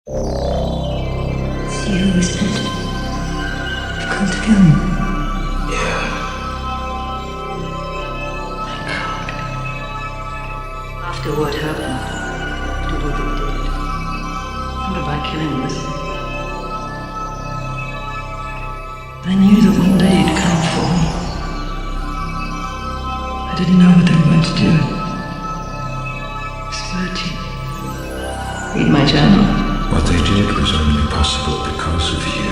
It's you, isn't it? You've come to kill me. Yeah. Thank God. After what happened, did what they did. Thought about killing us. I knew that one day you'd come for me. I didn't know what they were going to do. Desert you. Read my journal. What they did was only possible because of you.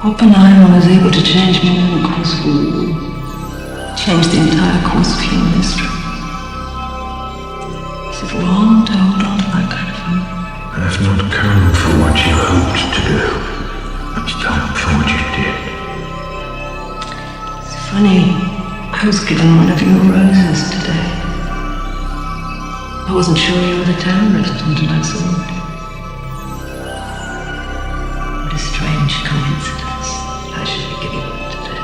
Oppenheimer was able to change more than the course of war. Change the entire course of human history. Is it wrong to hold on to that kind of hope? I've not come for what you hoped to do. I've come for what you did. It's funny, I was given one of your roses today. I wasn't sure you were the terrorist until I saw it. What a strange coincidence. I should be giving up today.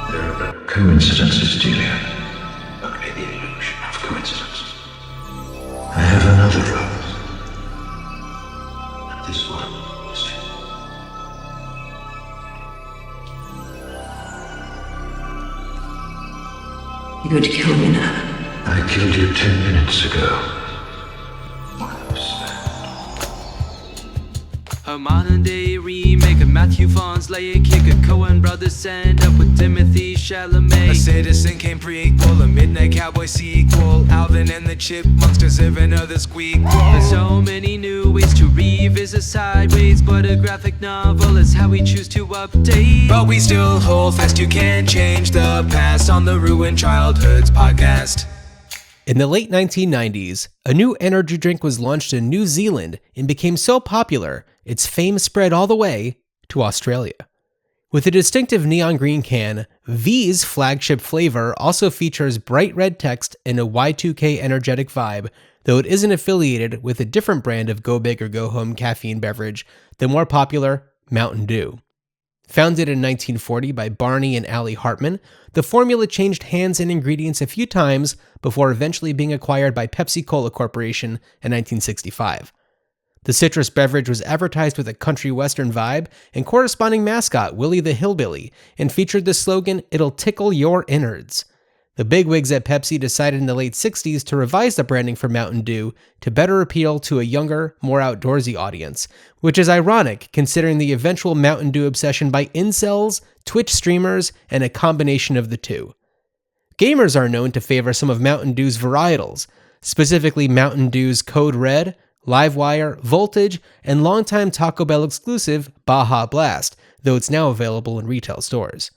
There are but coincidences, Delia. Only the illusion of coincidence. I have another rose. And this one is too. You're going to kill me now. I killed you 10 minutes ago. A modern day remake of Matthew Vaughn's Layer Kick. A Coen brothers end up with Timothy Chalamet. A Citizen Kane prequel, a Midnight Cowboy sequel. Alvin and the Chipmunks deserve another squeak. There's so many new ways to revisit sideways, but a graphic novel is how we choose to update. But we still hold fast, you can't change the past on the Ruined Childhoods podcast. In the late 1990s, a new energy drink was launched in New Zealand and became so popular, its fame spread all the way to Australia. With a distinctive neon green can, V's flagship flavor also features bright red text and a Y2K energetic vibe, though it isn't affiliated with a different brand of go big or go home caffeine beverage, the more popular Mountain Dew. Founded in 1940 by Barney and Allie Hartman, the formula changed hands and ingredients a few times before eventually being acquired by Pepsi-Cola Corporation in 1965. The citrus beverage was advertised with a country western vibe and corresponding mascot Willie the Hillbilly, and featured the slogan, "It'll tickle your innards." The bigwigs at Pepsi decided in the late 60s to revise the branding for Mountain Dew to better appeal to a younger, more outdoorsy audience, which is ironic considering the eventual Mountain Dew obsession by incels, Twitch streamers, and a combination of the two. Gamers are known to favor some of Mountain Dew's varietals, specifically Mountain Dew's Code Red, Livewire, Voltage, and longtime Taco Bell exclusive Baja Blast, though it's now available in retail stores.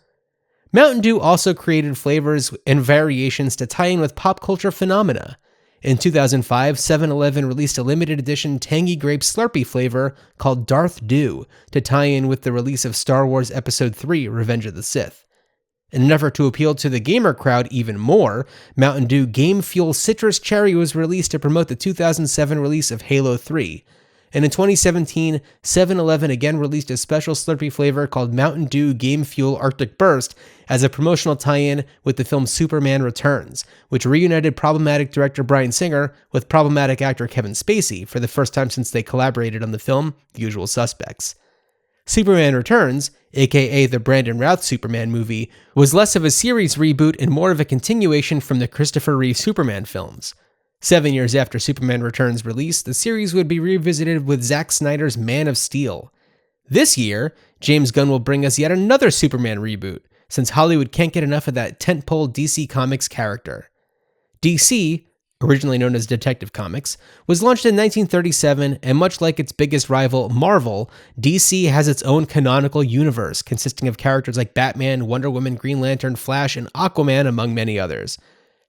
Mountain Dew also created flavors and variations to tie in with pop culture phenomena. In 2005, 7-Eleven released a limited edition tangy grape Slurpee flavor called Darth Dew to tie in with the release of Star Wars Episode III: Revenge of the Sith. In an effort to appeal to the gamer crowd even more, Mountain Dew Game Fuel Citrus Cherry was released to promote the 2007 release of Halo 3. And in 2017, 7-Eleven again released a special Slurpee flavor called Mountain Dew Game Fuel Arctic Burst as a promotional tie-in with the film Superman Returns, which reunited problematic director Bryan Singer with problematic actor Kevin Spacey for the first time since they collaborated on the film The Usual Suspects. Superman Returns, aka the Brandon Routh Superman movie, was less of a series reboot and more of a continuation from the Christopher Reeve Superman films. 7 years after Superman Returns' release, the series would be revisited with Zack Snyder's Man of Steel. This year, James Gunn will bring us yet another Superman reboot, since Hollywood can't get enough of that tentpole DC Comics character. DC, originally known as Detective Comics, was launched in 1937, and much like its biggest rival, Marvel, DC has its own canonical universe, consisting of characters like Batman, Wonder Woman, Green Lantern, Flash, and Aquaman, among many others.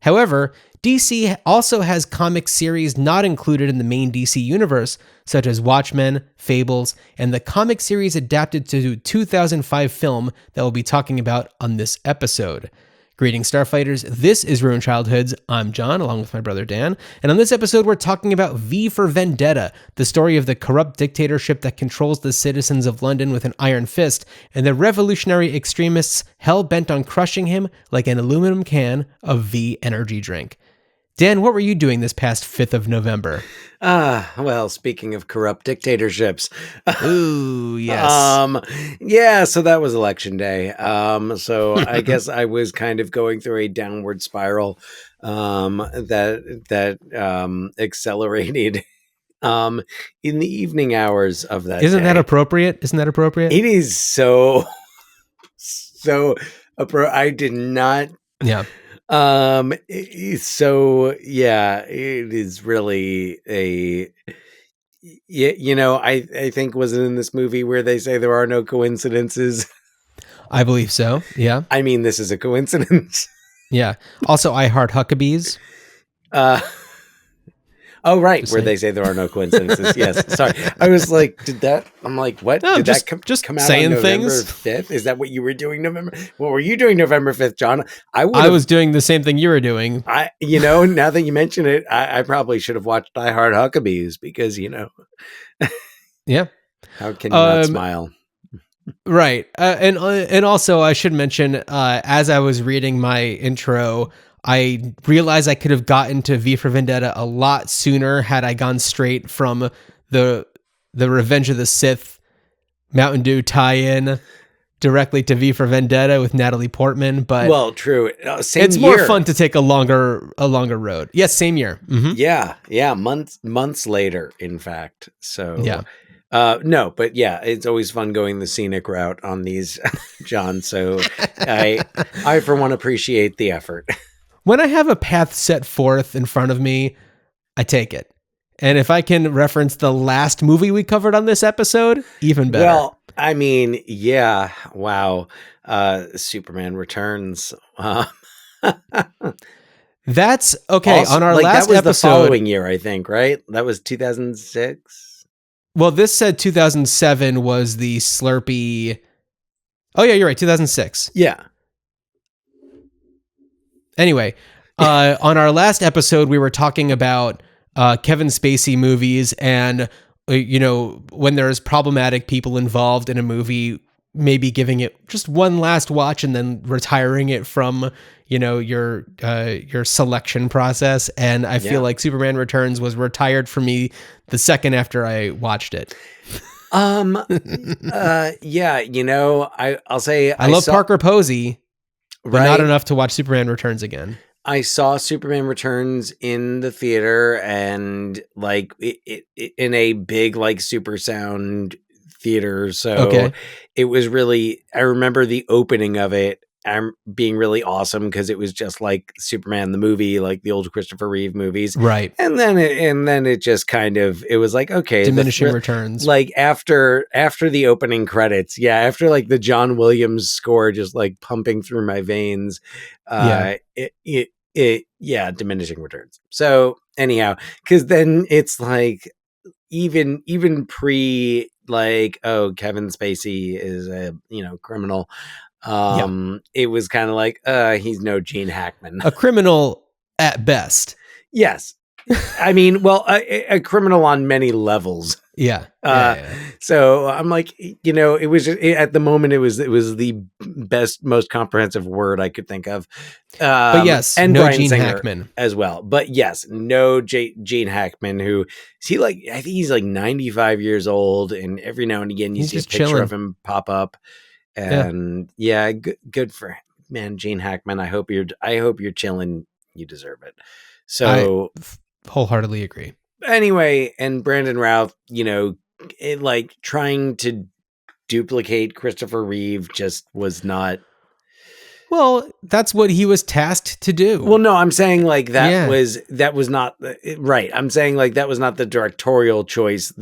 However, DC also has comic series not included in the main DC universe, such as Watchmen, Fables, and the comic series adapted to the 2005 film that we'll be talking about on this episode. Greetings, Starfighters. This is Ruined Childhoods. I'm John, along with my brother Dan, and on this episode we're talking about V for Vendetta, the story of the corrupt dictatorship that controls the citizens of London with an iron fist, and the revolutionary extremists hell-bent on crushing him like an aluminum can of V energy drink. Dan, what were you doing this past 5th of November? Well, speaking of corrupt dictatorships. Ooh, yes. Yeah, so that was election day. So I guess I was kind of going through a downward spiral that accelerated in the evening hours of that Isn't day. that appropriate? It is so I did not. Yeah. So yeah, it is really a. Yeah, I think was it in this movie where they say there are no coincidences? I believe so. Yeah. I mean, this is a coincidence. Yeah. Also, I Heart Huckabees. Oh, right. Just Where saying. they say there are no coincidences. Yes. Sorry. I was like, I'm like, what? No, did just- that just come out saying on November things. 5th? Is that what you were doing What were you doing November 5th, John? I was doing the same thing you were doing. Now that you mention it, I probably should have watched Die Hard Huckabees because, Yeah. how can you not smile? Right. And also I should mention, as I was reading my intro, I realized I could have gotten to V for Vendetta a lot sooner had I gone straight from the Revenge of the Sith Mountain Dew tie-in directly to V for Vendetta with Natalie Portman, but Well, true. Same it's year. more fun to take a longer road. Yes, same year. Mhm. Yeah. Months later, in fact. So Yeah. no, but yeah, it's always fun going the scenic route on these, John. So I for one appreciate the effort. When I have a path set forth in front of me, I take it. And if I can reference the last movie we covered on this episode, even better. Well, I mean, yeah, wow. Superman Returns. That's okay. Also, on our like, last that was episode, the following year, I think, right? That was 2006. well, this said 2007 was the Slurpee. Oh yeah, you're right. 2006. Yeah. Anyway, on our last episode, we were talking about Kevin Spacey movies, and when there's problematic people involved in a movie, maybe giving it just one last watch and then retiring it from your selection process. And I feel like Superman Returns was retired for me the second after I watched it. Yeah, I'll say I love Parker Posey, but not right? enough to watch Superman Returns again. I saw Superman Returns in the theater and like it in a big like super sound theater. So it was really, I remember the opening of it being really awesome because it was just like Superman the movie, like the old Christopher Reeve movies. Right. And then it just kind of, it was like, okay, Diminishing returns. Like after the opening credits, after like the John Williams score just like pumping through my veins, diminishing returns. So anyhow, because then it's like even pre like, oh, Kevin Spacey is a criminal. It was kind of like he's no Gene Hackman, a criminal at best. Yes. I mean, well, a criminal on many levels. Yeah. So I'm like, it was just, at the moment, it was the best, most comprehensive word I could think of. But yes, and no Bryan Gene Singer Hackman as well. But yes, no Gene Hackman, who is he like? I think he's like 95 years old, and every now and again you He's see a just picture chilling. of him pop up. And good for him, man, Gene Hackman. I hope you're chilling. You deserve it. So I wholeheartily agree. anyway, and Brandon Routh, like trying to duplicate Christopher Reeve just was not. Well, that's what he was tasked to do. Well, no, I'm saying like that was not right. I'm saying like that was not the directorial choice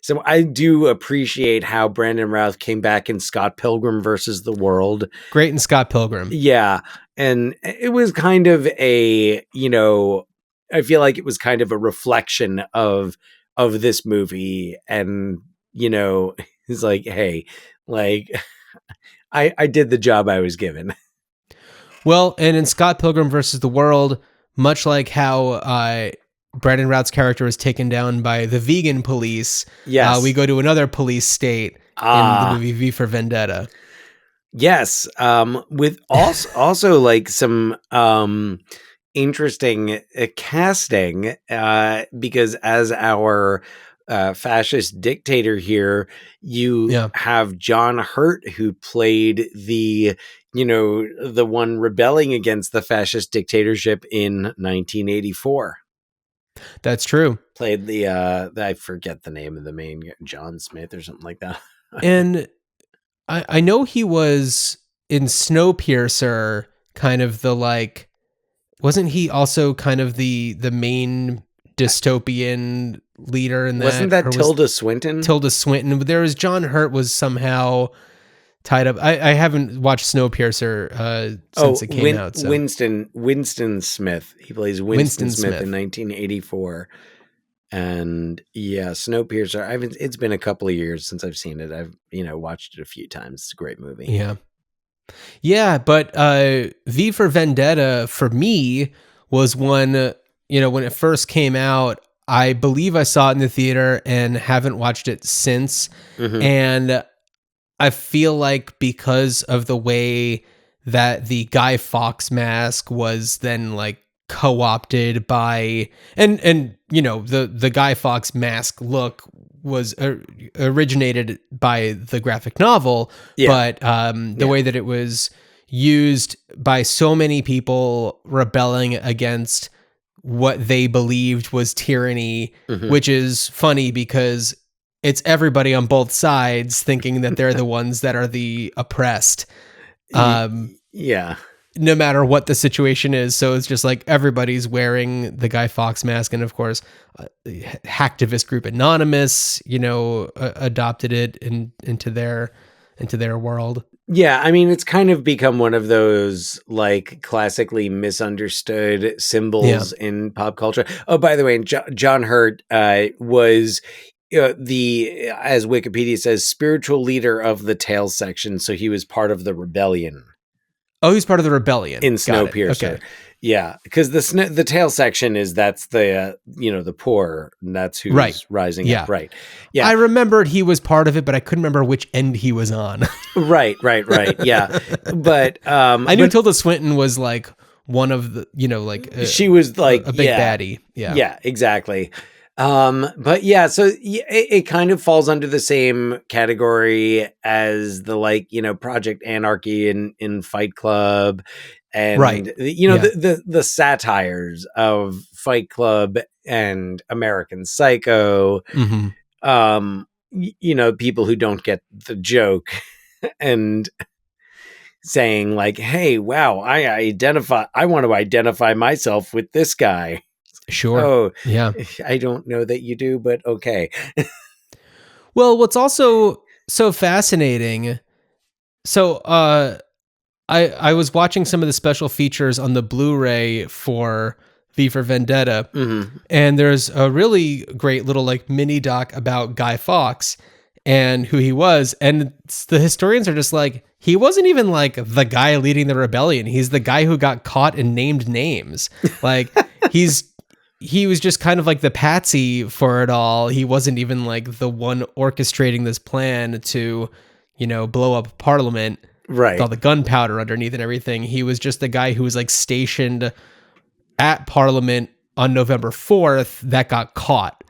so I do appreciate how Brandon Routh came back in Scott Pilgrim versus the World. Great in Scott Pilgrim. Yeah. And it was kind of a, I feel like it was kind of a reflection of this movie. And, it's like, hey, like I did the job I was given. Well, and in Scott Pilgrim versus the World, much like how Brandon Routh's character was taken down by the vegan police, Yes. We go to another police state in the movie V for Vendetta. Yes. With also like some interesting casting because as our fascist dictator here, you have John Hurt, who played the one rebelling against the fascist dictatorship in 1984. That's true. Played the I forget the name of the main guy, John Smith or something like that. And I know he was in Snowpiercer, kind of the like, wasn't he also kind of the main dystopian leader in that? Wasn't that Tilda Swinton? Tilda Swinton. There was John Hurt was somehow tied up. I haven't watched Snowpiercer since it came out. So. Winston Smith. He plays Winston Smith in 1984. And yeah, Snowpiercer. It's been a couple of years since I've seen it. I've watched it a few times. It's a great movie. Yeah, but V for Vendetta for me was one. When it first came out, I believe I saw it in the theater and haven't watched it since. Mm-hmm. And I feel like because of the way that the Guy Fawkes mask was then like co-opted by and the Guy Fawkes mask look was originated by the graphic novel, but the way that it was used by so many people rebelling against what they believed was tyranny, which is funny because it's everybody on both sides thinking that they're the ones that are the oppressed. No matter what the situation is. So it's just like everybody's wearing the Guy Fawkes mask. And of course, hacktivist group Anonymous, adopted it into their world. Yeah, I mean, it's kind of become one of those like classically misunderstood symbols in pop culture. Oh, by the way, John Hurt was as Wikipedia says, spiritual leader of the tail section. So he was part of the rebellion. Oh, he's part of the rebellion in Snowpiercer. Okay. Yeah, because the tail section that's the the poor, and that's who's rising up. Right. Yeah, I remembered he was part of it, but I couldn't remember which end he was on. Right. Yeah, but I knew Tilda Swinton was like one of the she was like a big baddie. Yeah, exactly. But yeah, so it kind of falls under the same category as the Project Anarchy in Fight Club, and the satires of Fight Club and American Psycho. People who don't get the joke and saying like, "Hey, wow, I want to identify myself with this guy." Sure. Oh, yeah. I don't know that you do, but okay. Well, what's also so fascinating. So, I was watching some of the special features on the Blu-ray for V for Vendetta, and there's a really great little like mini doc about Guy Fawkes and who he was, and the historians are just like, he wasn't even like the guy leading the rebellion. He's the guy who got caught and named names. Like he was just kind of like the patsy for it all. He wasn't even like the one orchestrating this plan to, blow up Parliament. Right. With all the gunpowder underneath and everything. He was just the guy who was like stationed at Parliament on November 4th that got caught.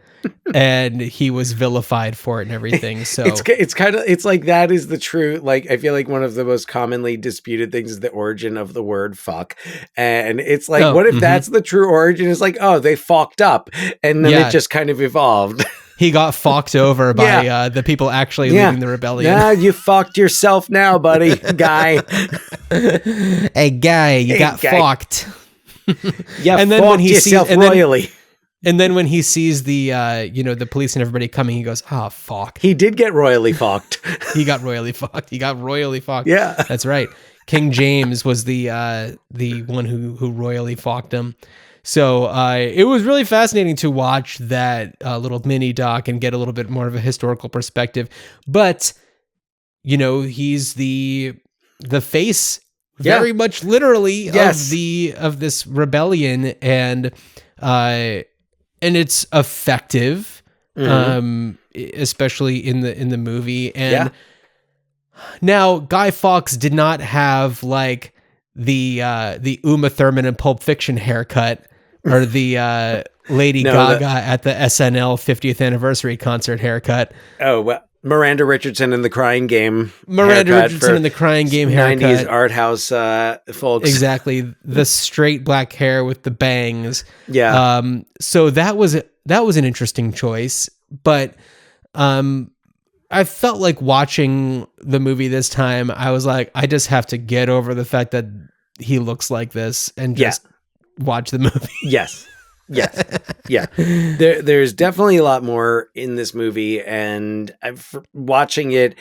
And he was vilified for it and everything. So it's like that is the true, like, I feel like one of the most commonly disputed things is the origin of the word fuck. And it's like, what if that's the true origin? It's like, oh, they fucked up. And then it just kind of evolved. He got fucked over by the people actually leading the rebellion. Yeah, you fucked yourself now, buddy, guy. Hey, guy, you got fucked. Yeah, and then when he yourself royally. And then when he sees the the police and everybody coming, he goes, "Oh, fuck." He did get royally fucked. He got royally fucked. Yeah, that's right. King James was the one who royally fucked him. So it was really fascinating to watch that little mini doc and get a little bit more of a historical perspective. But he's the face, very much literally of this rebellion, and it's effective, especially in the movie. And now Guy Fawkes did not have like the Uma Thurman in Pulp Fiction haircut, or the Lady Gaga at the SNL 50th anniversary concert haircut. Oh, well, Miranda Richardson in the Crying Game. Miranda Richardson in the Crying Game 90s haircut. 90s art house folks. Exactly. The straight black hair with the bangs. Yeah. So that was an interesting choice, but I felt like watching the movie this time, I was like, I just have to get over the fact that he looks like this and just watch the movie. Yes. Yeah. There's definitely a lot more in this movie, and watching it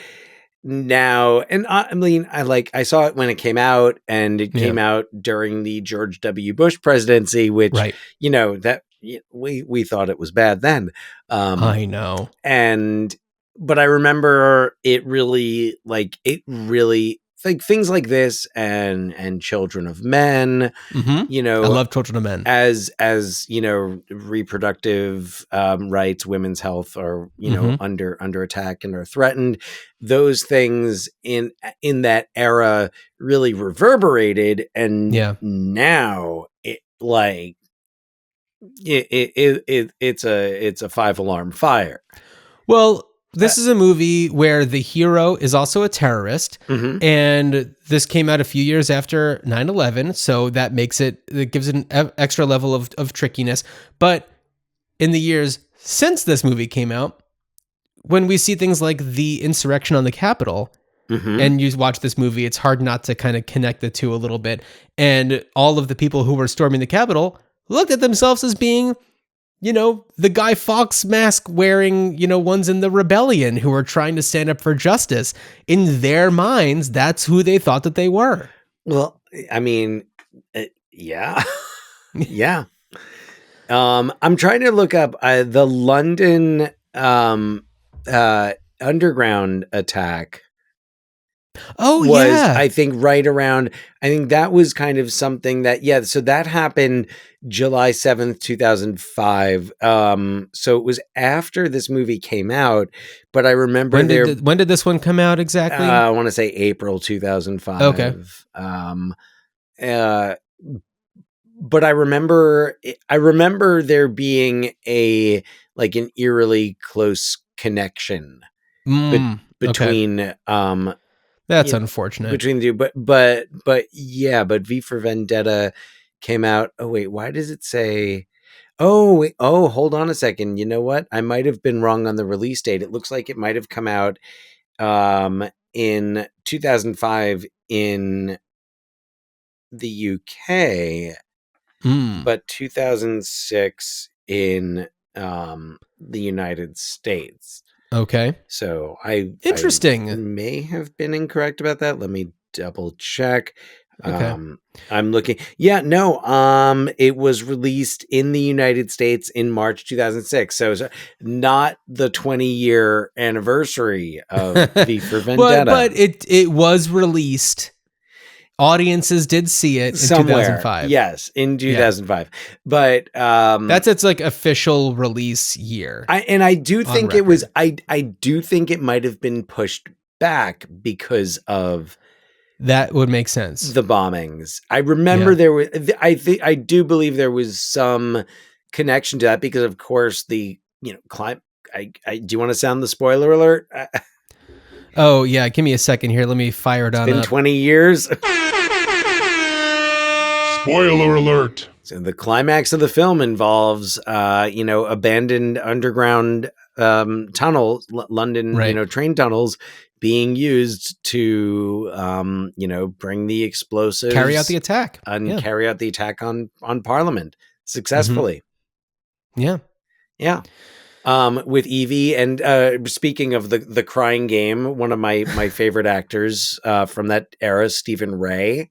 now, and I mean, I saw it when it came out, and it came out during the George W. Bush presidency, which, that we thought it was bad then. I know. But I remember it really things like this and Children of Men, I love Children of Men, as reproductive rights, women's health are, under attack and are threatened. Those things in that era really reverberated. And now it's a 5-alarm fire. Well, this is a movie where the hero is also a terrorist, and this came out a few years after 9/11, so that gives it an extra level of trickiness. But in the years since this movie came out, when we see things like the insurrection on the Capitol, and you watch this movie, it's hard not to kind of connect the two a little bit. And all of the people who were storming the Capitol looked at themselves as being, the Guy Fawkes mask wearing, ones in the rebellion who are trying to stand up for justice. In their minds, that's who they thought that they were. Well, I mean, yeah. Yeah. I'm trying to look up the London underground attack. Oh, I think right around, I think that was kind of something that, so that happened July 7th, 2005. So it was after this movie came out, but I remember when did this one come out exactly? I want to say April 2005. Okay. But I remember there being an eerily close connection between, that's unfortunate. Between the two, but V for Vendetta came out. Oh wait, why does it say? Oh, hold on a second. You know what? I might have been wrong on the release date. It looks like it might have come out in 2005 in the UK, but 2006 in the United States. Okay. So interesting. I may have been incorrect about that. Let me double check. Okay. I'm looking. Yeah, no. It was released in the United States in March 2006. So it's not the 20-year anniversary of V for Vendetta. but it was released. Audiences did see it in somewhere. 2005. Yes, in 2005. Yeah. But that's its official release year. I do think it was. I do think it might have been pushed back because of that. Would make sense. The bombings. I remember there was. I do believe there was some connection to that because, of course, the climate. Do you want to sound the spoiler alert? Oh yeah, give me a second here. Let me fire it on. It's been 20 years. Spoiler alert. So the climax of the film involves, abandoned underground tunnels, London, train tunnels being used to, bring the explosives, carry out the attack, and carry out the attack on Parliament successfully. Yeah. With Evie, and speaking of the Crying Game, one of my favorite actors from that era, Stephen Ray.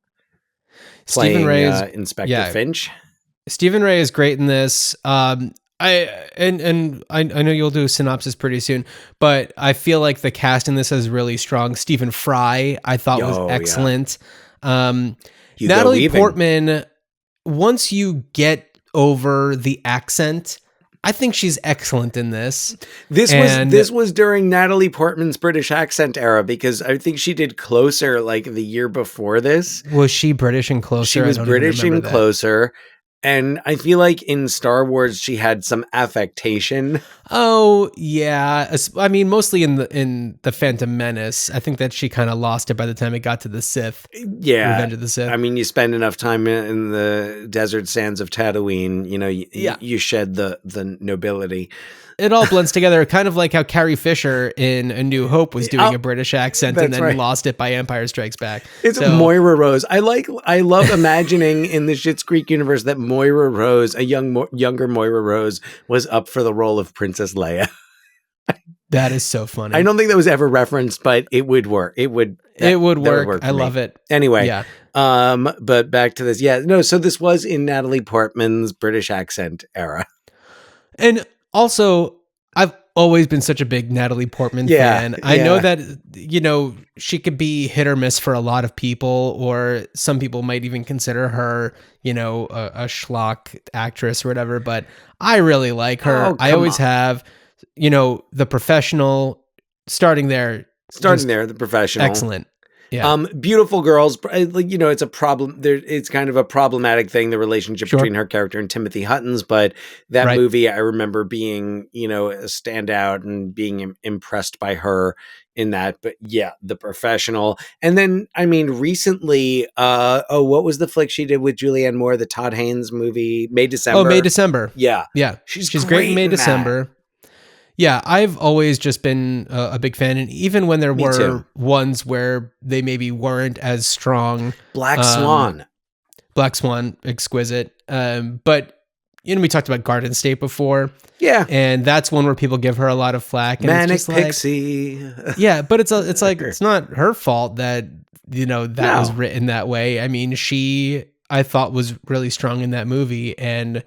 Stephen Ray is Inspector Finch. Stephen Ray is great in this. I know you'll do a synopsis pretty soon, but I feel like the cast in this is really strong. Stephen Fry, I thought was excellent. Natalie Portman, once you get over the accent I think she's excellent in this. This was during Natalie Portman's British accent era, because I think she did Closer like the year before this. Was she British in Closer? She was British in Closer. And I feel like in Star Wars she had some affectation. Oh yeah, I mean mostly in the Phantom Menace. I think that she kind of lost it by the time it got to the Sith. Yeah, Revenge of the Sith. I mean, you spend enough time in the desert sands of Tatooine, you know, you shed the nobility. It all blends together, kind of like how Carrie Fisher in A New Hope was doing a British accent and then lost it by Empire Strikes Back. It's Moira Rose. I love imagining in the Schitt's Creek universe that Moira Rose, a younger Moira Rose, was up for the role of Princess Leia. That is so funny. I don't think that was ever referenced, but it would work. It would work. I love it. Anyway, yeah. But back to this. Yeah, no. So this was in Natalie Portman's British accent era, and also, I've always been such a big Natalie Portman fan. I know that, you know, she could be hit or miss for a lot of people, or some people might even consider her, you know, a schlock actress or whatever, but I really like her. I always have, you know, The Professional, starting there, The Professional. Excellent. Yeah. Beautiful Girls, you know, it's a problem there. It's kind of a problematic thing, the relationship between her character and Timothy Hutton's, but that movie, I remember being, you know, a standout and being impressed by her in that. But yeah, The Professional. And then, I mean, recently, what was the flick she did with Julianne Moore, the Todd Haynes movie, May December? Oh, May December. Yeah. Yeah. She's great in May December. Yeah, I've always just been a big fan, and even when there were ones where they maybe weren't as strong. Black Swan, exquisite. But you know, we talked about Garden State before. Yeah, and that's one where people give her a lot of flack. And Manic it's just Pixie. Like, yeah, but it's like it's not her fault that, you know, that was written that way. I mean, I thought was really strong in that movie, and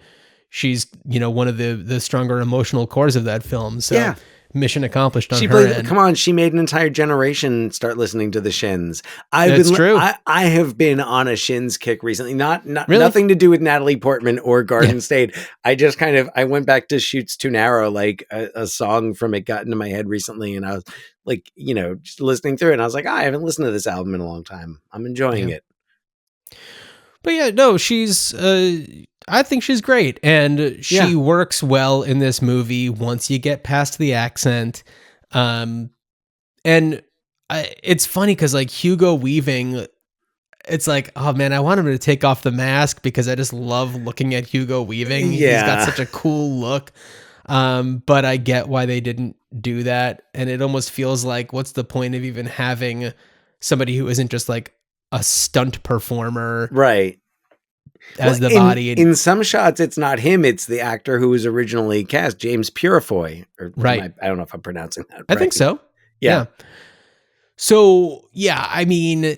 she's, you know, one of the stronger emotional cores of that film. So mission accomplished on her end. Come on, she made an entire generation start listening to the Shins. That's true. I have been on a Shins kick recently. Not really? Nothing to do with Natalie Portman or Garden State. I just I went back to Shoots Too Narrow, like a song from it got into my head recently, and I was like, you know, just listening through it, and I was like, I haven't listened to this album in a long time. I'm enjoying it. But yeah, no, I think she's great, and she works well in this movie once you get past the accent. It's funny because like Hugo Weaving, it's like, oh man, I want him to take off the mask because I just love looking at Hugo Weaving. Yeah. He's got such a cool look. But I get why they didn't do that, and it almost feels like, what's the point of even having somebody who isn't just like a stunt performer, right? As the body. In some shots, it's not him. It's the actor who was originally cast, James Purefoy. I don't know if I'm pronouncing that right. I think so. Yeah. So, yeah, I mean,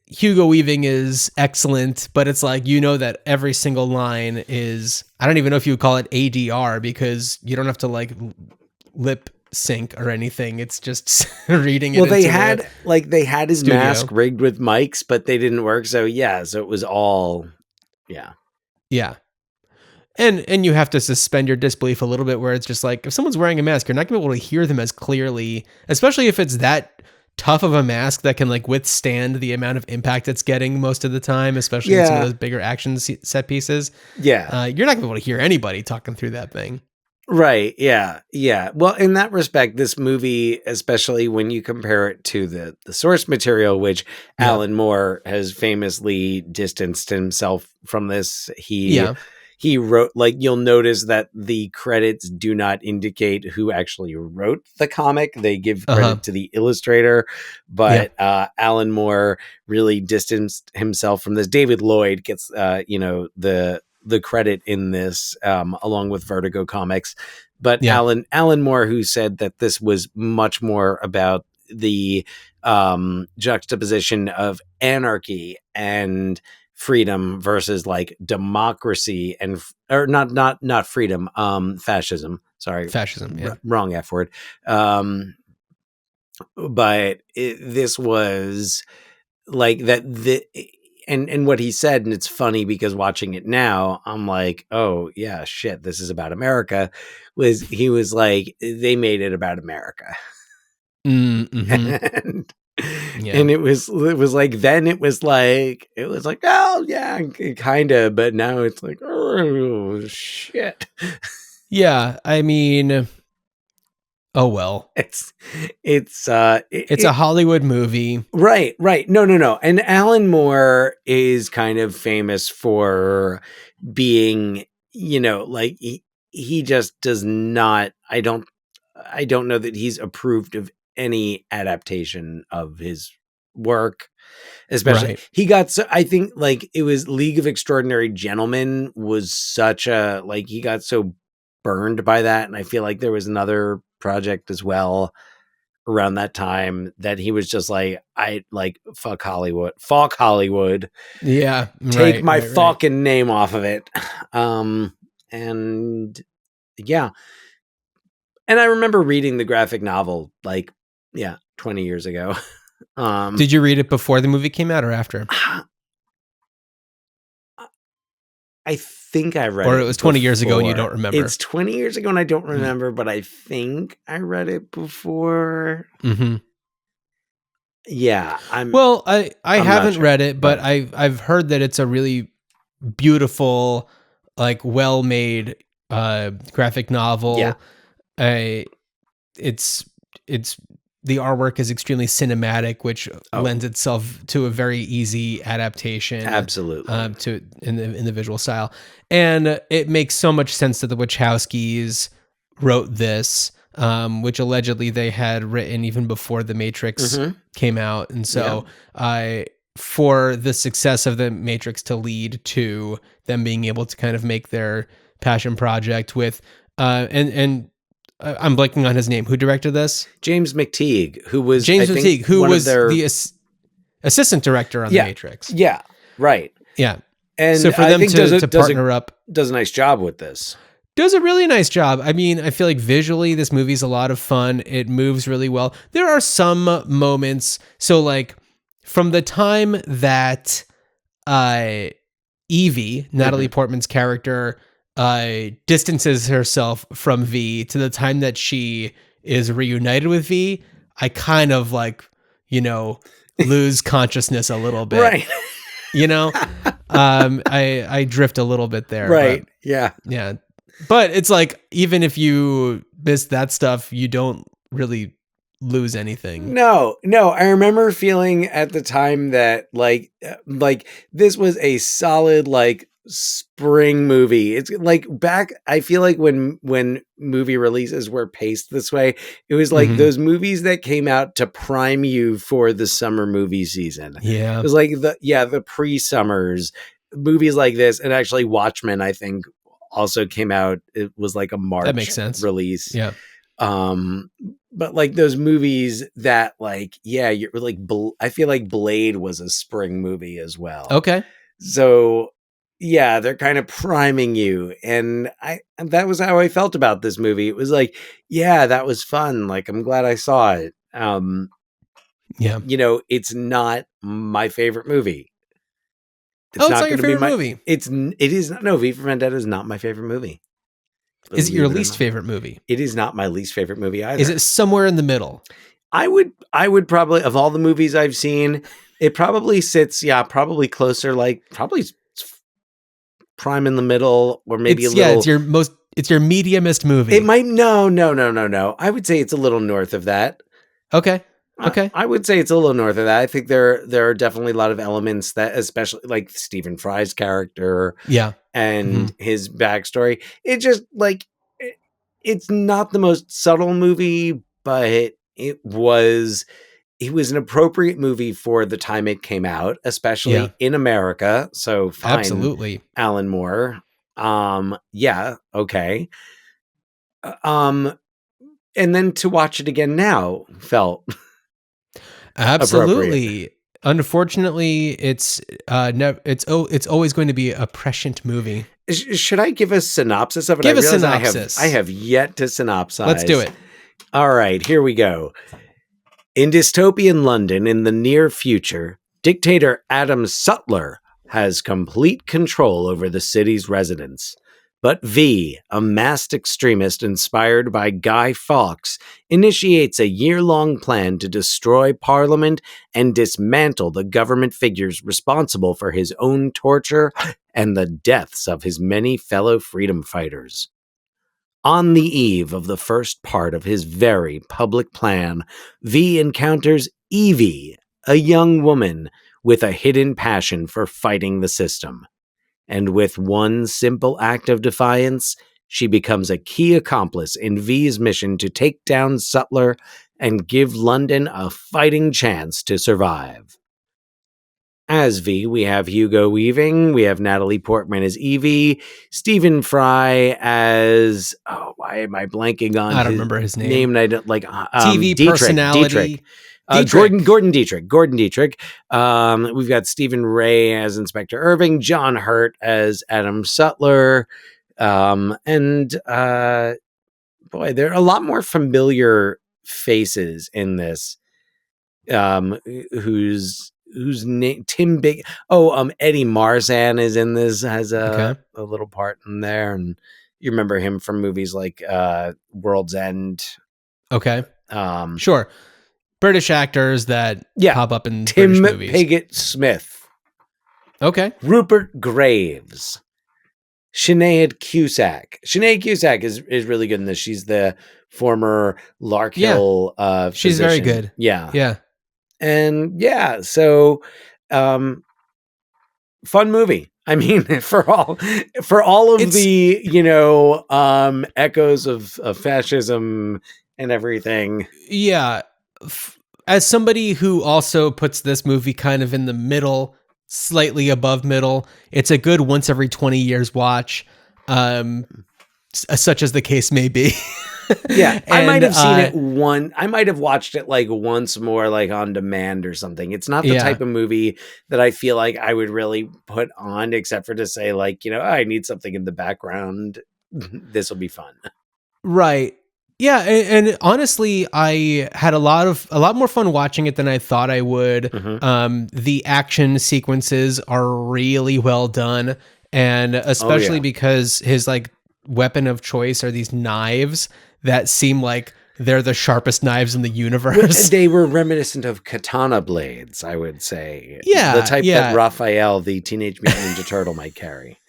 Hugo Weaving is excellent, but it's like, you know that every single line is, I don't even know if you would call it ADR, because you don't have to like lip sync or anything. It's just reading it. Well, they had his studio. Mask rigged with mics, but they didn't work. So it was all... Yeah. And you have to suspend your disbelief a little bit, where it's just like, if someone's wearing a mask, you're not gonna be able to hear them as clearly, especially if it's that tough of a mask that can like withstand the amount of impact it's getting most of the time, especially in some of those bigger action set pieces. Yeah. You're not gonna be able to hear anybody talking through that thing. Right. Yeah. Yeah. Well, in that respect, this movie, especially when you compare it to the source material, which Alan Moore has famously distanced himself from this. He wrote, like, you'll notice that the credits do not indicate who actually wrote the comic. They give credit to the illustrator, but Alan Moore really distanced himself from this. David Lloyd gets, the credit in this, along with Vertigo Comics. But Alan Moore, who said that this was much more about the juxtaposition of anarchy and freedom versus like democracy or not freedom, fascism. Sorry. Fascism. Yeah. Wrong F word. But this was like that. and what he said, and it's funny because watching it now, I'm like, oh yeah, shit, this is about America. He was like, they made it about America. Mm-hmm. And it was like, then it was like, oh yeah, kind of, but now it's like, oh shit. Yeah, I mean, oh well. It's a Hollywood movie. Right. No. And Alan Moore is kind of famous for being, like he just does not, I don't know that he's approved of any adaptation of his work. Especially he got, I think like it was League of Extraordinary Gentlemen was such a, like he got so burned by that. And I feel like there was another project as well around that time that he was just like, I like fuck Hollywood. Yeah. Take my fucking name off of it. And yeah. And I remember reading the graphic novel 20 years ago. Did you read it before the movie came out or after? I think I read it. Or it was 20 years ago and you don't remember. It's 20 years ago and I don't remember, but I think I read it before. Mm-hmm. Yeah. I haven't read it, but I've heard that it's a really beautiful, like well-made graphic novel. Yeah. It's the artwork is extremely cinematic, which lends itself to a very easy adaptation. Absolutely. In the visual style. And it makes so much sense that the Wachowskis wrote this, which allegedly they had written even before The Matrix came out. And so for the success of The Matrix to lead to them being able to kind of make their passion project with, and I'm blanking on his name. Who directed this? James McTeague, who was the assistant director on The Matrix. Yeah, right. Yeah. And so for them to partner up, does a nice job with this. Does a really nice job. I mean, I feel like visually this movie's a lot of fun. It moves really well. There are some moments. So like from the time that Evie, Natalie Portman's character, distances herself from V to the time that she is reunited with V, I kind of like, lose consciousness a little bit. Right. I drift a little bit there. Right. But, yeah. Yeah. But it's like, even if you miss that stuff, you don't really lose anything. No. I remember feeling at the time that like this was a solid, like, spring movie. It's like back, I feel like when movie releases were paced this way, it was like those movies that came out to prime you for the summer movie season. Yeah. It was like the pre-summers movies like this. And actually Watchmen, I think, also came out. It was like a March that makes sense. release. Yeah. But like those movies that like, you're like, I feel like Blade was a spring movie as well. Okay. So yeah, they're kind of priming you. And that was how I felt about this movie. It was like, yeah, that was fun. Like, I'm glad I saw it. It's not my favorite movie. It's not your favorite movie. It is not. No, V for Vendetta is not my favorite movie. Is it your least favorite movie? It is not my least favorite movie either. Is it somewhere in the middle? I would probably, of all the movies I've seen, it probably sits, probably closer, like probably prime in the middle, or maybe a little. Yeah, it's your mediumist movie. It might, no. I would say it's a little north of that. Okay. I would say it's a little north of that. I think there are definitely a lot of elements that, especially like Stephen Fry's character, and his backstory. It just like it's not the most subtle movie, but it was an appropriate movie for the time it came out, especially in America. So fine, absolutely, Alan Moore. Okay. And then to watch it again now felt absolutely. Unfortunately, it's always going to be a prescient movie. Should I give a synopsis of it? Give a synopsis. I have yet to synopsize. Let's do it. All right, here we go. In dystopian London in the near future, Dictator Adam Sutler has complete control over the city's residents. But V, a masked extremist inspired by Guy Fawkes, initiates a year-long plan to destroy Parliament and dismantle the government figures responsible for his own torture and the deaths of his many fellow freedom fighters. On the eve of the first part of his very public plan, V encounters Evie, a young woman with a hidden passion for fighting the system. And with one simple act of defiance, she becomes a key accomplice in V's mission to take down Sutler and give London a fighting chance to survive. As V, we have Hugo Weaving, we have Natalie Portman as Evie, Stephen Fry as, why am I blanking on I don't remember his name. And I don't like TV Dietrich, personality. Gordon Dietrich. We've got Stephen Ray as Inspector Irving, John Hurt as Adam Sutler, and boy, there are a lot more familiar faces in this. Whose name? Tim Big. Eddie Marzan is in this, has a little part in there, and you remember him from movies like World's End. Okay, sure. British actors that pop up in Tim British movies. Pigott Smith. Okay. Rupert Graves. Sinead Cusack. Sinead Cusack is really good in this. She's the former Larkhill she's physician. very good. Yeah. And so fun movie. I mean, for all of the, echoes of fascism and everything. Yeah. As somebody who also puts this movie kind of in the middle, slightly above middle, it's a good once every 20 years watch, such as the case may be. Yeah, I might have seen it I might have watched it like once more, like on demand or something. It's not the type of movie that I feel like I would really put on, except for to say like, I need something in the background. This will be fun. Right. Yeah, and honestly, I had a lot more fun watching it than I thought I would. Mm-hmm. The action sequences are really well done, and especially because his like weapon of choice are these knives that seem like they're the sharpest knives in the universe. They were reminiscent of katana blades, I would say. Yeah, the type that Raphael, the Teenage Mutant Ninja Turtle, might carry.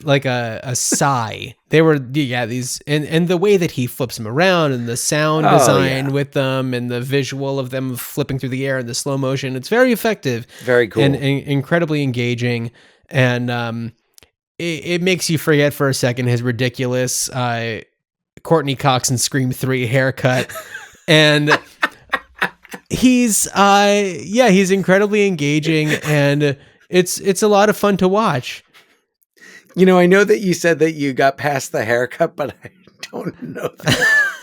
Like a sai. They were these, and the way that he flips them around and the sound design with them and the visual of them flipping through the air and the slow motion, it's very effective, very cool, and incredibly engaging, and it makes you forget for a second his ridiculous Courtney Cox and Scream 3 haircut, and he's incredibly engaging, and it's a lot of fun to watch. I know that you said that you got past the haircut, but I don't know that.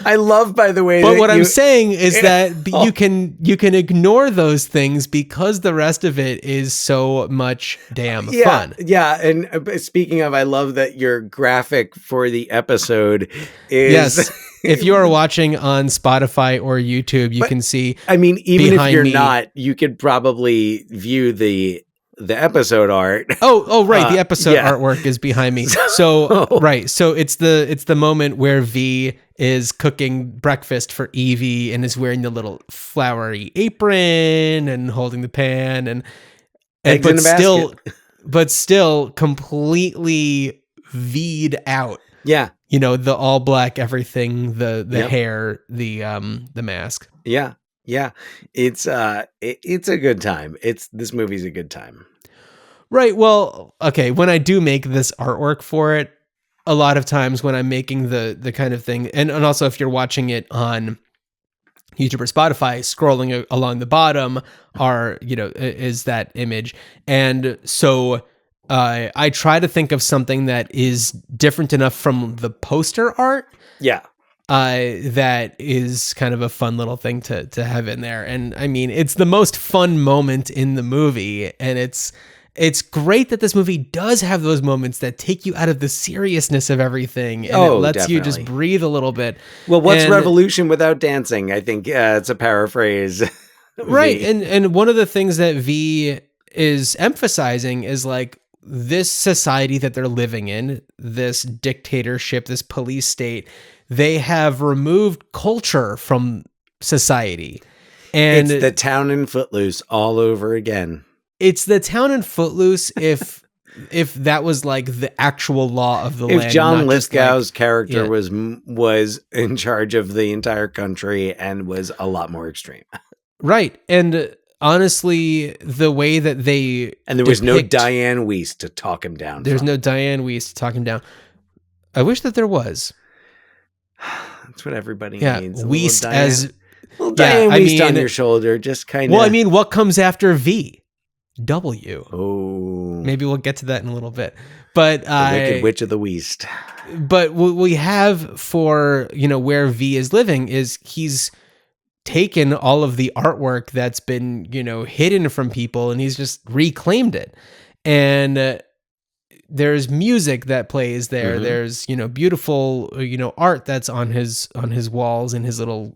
I love, by the way. But what I'm saying is that you can ignore those things because the rest of it is so much damn fun. Yeah, and speaking of, I love that your graphic for the episode is. Yes. If you are watching on Spotify or YouTube, you can see. I mean, even if you're me, not, you could probably view the episode art. Oh, right. The episode artwork is behind me. So, right. So it's the moment where V is cooking breakfast for Evie and is wearing the little flowery apron and holding the pan and but still completely V'd out. Yeah. The all black everything, the hair, the mask. Yeah. Yeah, it's a good time. This movie's a good time. Right. Well, okay. When I do make this artwork for it, a lot of times when I'm making the kind of thing, and also if you're watching it on YouTube or Spotify, scrolling along the bottom is that image, and so I try to think of something that is different enough from the poster art. Yeah. That is kind of a fun little thing to have in there. And I mean, it's the most fun moment in the movie. And it's great that this movie does have those moments that take you out of the seriousness of everything. And it lets you just breathe a little bit. Well, what's revolution without dancing? I think it's a paraphrase. Right. V. And one of the things that V is emphasizing is like this society that they're living in, this dictatorship, this police state, they have removed culture from society. And it's the town in Footloose all over again. It's the town in Footloose if that was like the actual law of the land. If John not just Lithgow's like, character yeah. was in charge of the entire country and was a lot more extreme. Right. And honestly, the way that they and there was no Diane Wiest to talk him down. There's no Diane Wiest to talk him down. I wish that there was. That's what everybody needs. Wiest as Diane Wiest on your shoulder, just kind of. Well, I mean, what comes after V? W. Oh, maybe we'll get to that in a little bit. But the Wicked Witch of the Wiest. But what we have for where V is living is he's taken all of the artwork that's been hidden from people, and he's just reclaimed it. And there's music that plays there. Mm-hmm. There's beautiful art that's on his walls in his little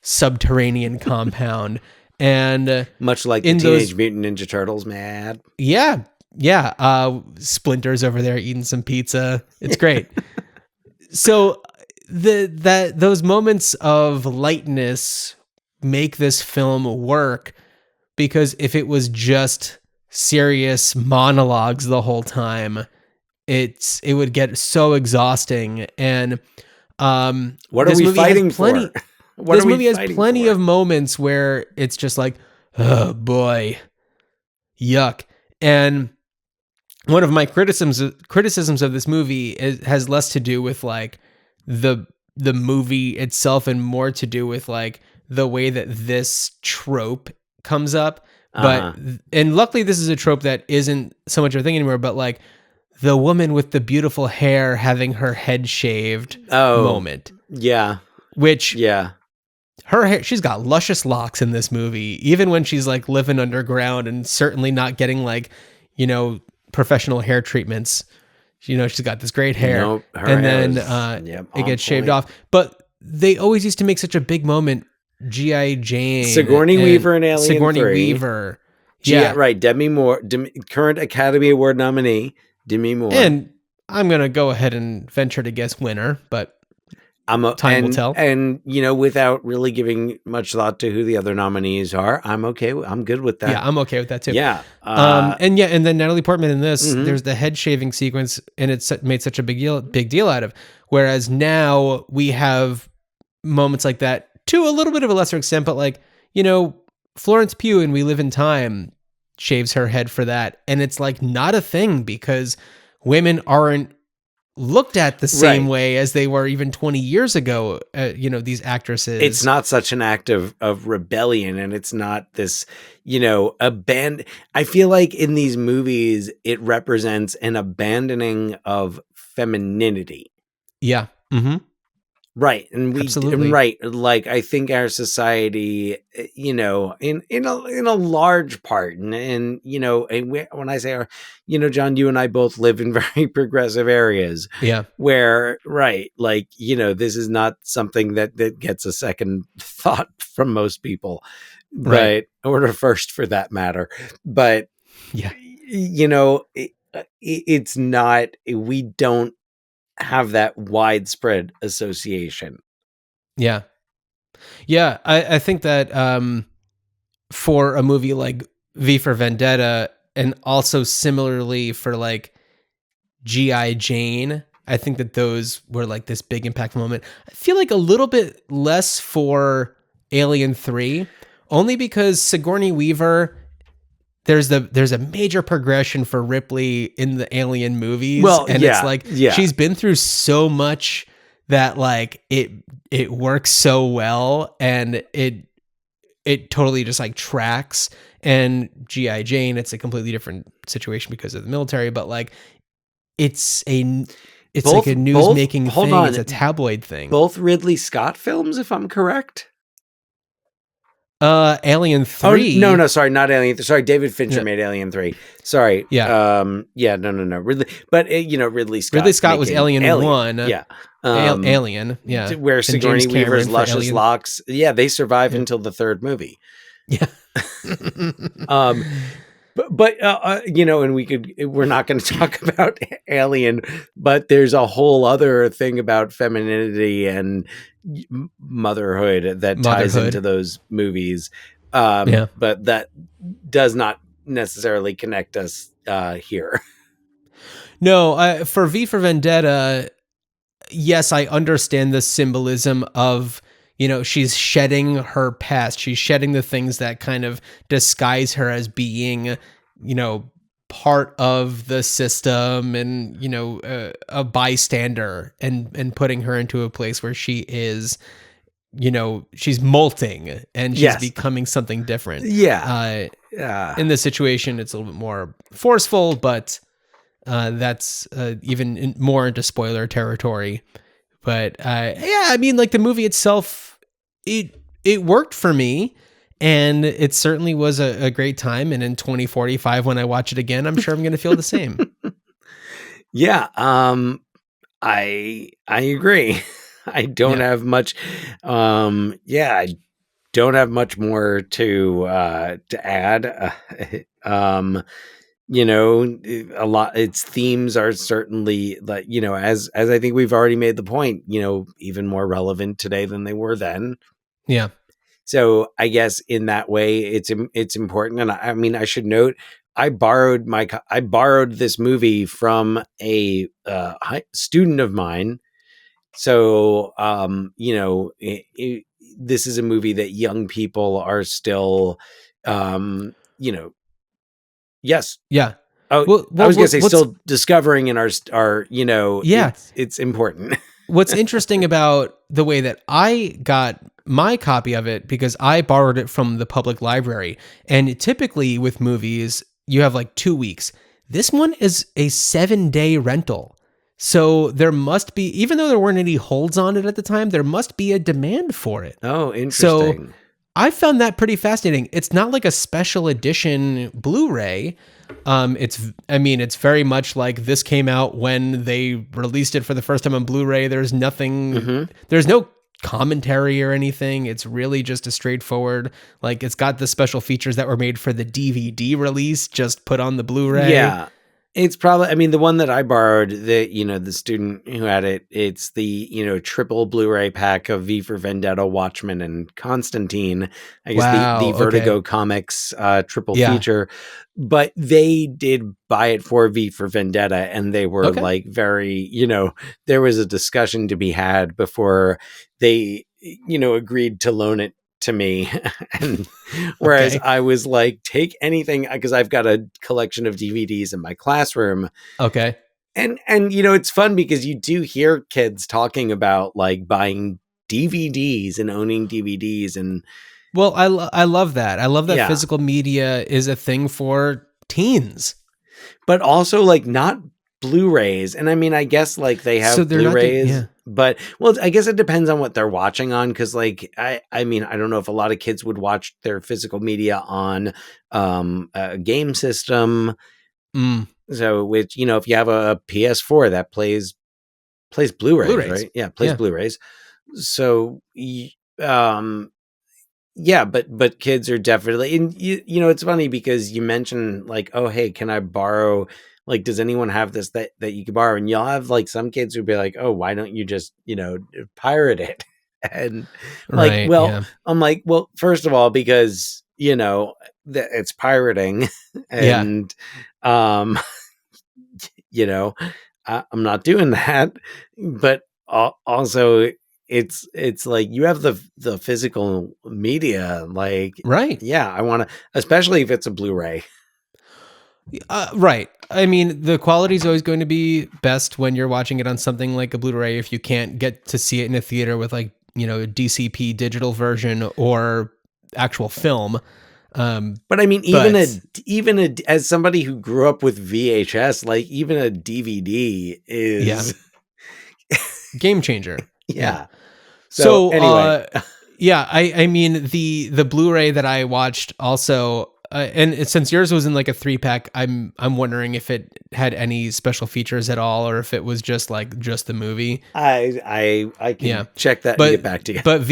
subterranean compound. And much like the Teenage Mutant Ninja Turtles, mad. Yeah. Splinter's over there eating some pizza. It's great. So those moments of lightness make this film work, because if it was just serious monologues the whole time, it would get so exhausting. And what are we fighting for? This movie has plenty of moments where it's just like, oh boy, yuck. And one of my criticisms of this movie has less to do with like the movie itself and more to do with like the way that this trope comes up. But and luckily this is a trope that isn't so much of a thing anymore, but like the woman with the beautiful hair having her head shaved moment. Yeah. Which her hair, she's got luscious locks in this movie, even when she's like living underground and certainly not getting like, professional hair treatments. She's got this great hair. Nope, and then it gets shaved off. But they always used to make such a big moment. G.I. Jane. Sigourney Weaver and Alien 3. Sigourney Weaver. Right. Demi Moore, current Academy Award nominee, Demi Moore. And I'm going to go ahead and venture to guess winner, but time will tell. And, without really giving much thought to who the other nominees are, I'm okay. I'm good with that. Yeah, I'm okay with that too. Yeah. And then Natalie Portman in this, there's the head shaving sequence, and it's made such a big deal out of. Whereas now we have moments like that to a little bit of a lesser extent, but like, Florence Pugh in We Live in Time shaves her head for that. And it's like not a thing because women aren't looked at the same way as they were even 20 years ago. These actresses. It's not such an act of rebellion, and it's not this, I feel like in these movies, it represents an abandoning of femininity. Yeah. Mm-hmm. Right. And absolutely right. Like, I think our society, in a large part, and when I say our, John, you and I both live in very progressive areas. Yeah. Where, like, this is not something that gets a second thought from most people, right? Or a first for that matter. But, yeah, it's not, we don't have that widespread association. Yeah. I think that for a movie like V for Vendetta, and also similarly for like G.I. Jane, I think that those were like this big impactful moment. I feel like a little bit less for Alien 3, only because Sigourney Weaver, there's a major progression for Ripley in the Alien movies. Well, and it's like she's been through so much that like it works so well, and it totally just like tracks. And G.I. Jane, it's a completely different situation because of the military, but like it's like a news making thing. It's a tabloid thing. Both Ridley Scott films, if I'm correct. Alien 3. Oh, no, sorry, not Alien. Sorry, David Fincher made Alien 3. Sorry. Yeah. No. Ridley, but Ridley Scott. Ridley Scott was Alien 1. Yeah. Alien, yeah. Where And Sigourney James Cameron Weaver's for luscious Alien. locks, they survive Yeah. until the third movie. Yeah. But and we're not going to talk about Alien, but there's a whole other thing about femininity and motherhood that ties into those movies. But that does not necessarily connect us here. No, for V for Vendetta, yes, I understand the symbolism of, she's shedding her past. She's shedding the things that kind of disguise her as being, part of the system and, a bystander, and putting her into a place where she is, she's molting and she's becoming something different. Yeah. In this situation, it's a little bit more forceful, but that's even more into spoiler territory. But I mean, like, the movie itself, it worked for me, and it certainly was a great time. And in 2045, when I watch it again, I'm sure I'm going to feel the same. Yeah, I agree. I don't have much. I don't have much more to add. A lot. Its themes are certainly, like, as I think we've already made the point, even more relevant today than they were then. Yeah. So I guess in that way, it's important. And I mean, I should note, I borrowed this movie from a student of mine. So, this is a movie that young people are still, yes. Yeah. Oh, well, I was going to say still discovering in our, it's important. What's interesting about the way that I got my copy of it, because I borrowed it from the public library, and typically with movies, you have like 2 weeks. This one is a 7-day rental. So there must be, even though there weren't any holds on it at the time, there must be a demand for it. Oh, interesting. So I found that pretty fascinating. It's not like a special edition Blu-ray. It's very much like this came out when they released it for the first time on Blu-ray. There's nothing, there's no commentary or anything. It's really just a straightforward, like, it's got the special features that were made for the DVD release, just put on the Blu-ray. Yeah. It's probably, the one that I borrowed, the student who had it, it's the, triple Blu-ray pack of V for Vendetta, Watchmen, and Constantine. I guess the Vertigo Comics triple feature. But they did buy it for V for Vendetta, and they were like very, there was a discussion to be had before they, agreed to loan it to me. And whereas I was like, take anything, because I've got a collection of DVDs in my classroom. Okay. And it's fun because you do hear kids talking about like buying DVDs and owning DVDs. And well, I love that. I love that physical media is a thing for teens, but also like not Blu-rays. And I guess like they have Blu-rays, but well, I guess it depends on what they're watching on. Cause like, I don't know if a lot of kids would watch their physical media on a game system. So which, if you have a PS4 that plays Blu-rays, right? Yeah. Plays Blu-rays. So, but kids are definitely, and it's funny because you mentioned like, oh, hey, can I borrow, like, does anyone have this that you can borrow? And you'll have like some kids who'll be like, oh, why don't you just, pirate it? And like, I'm like, well, first of all, because, it's pirating and, I'm not doing that, but also it's like you have the physical media, like, right. Yeah. I want to, especially if it's a Blu-ray. Right. The quality is always going to be best when you're watching it on something like a Blu-ray, if you can't get to see it in a theater with like, a DCP digital version or actual film. But even as somebody who grew up with VHS, like even a DVD is game changer. Yeah. So anyway, the Blu-ray that I watched also, and since yours was in like a 3-pack, I'm wondering if it had any special features at all, or if it was just the movie. I can check that and get back to you. But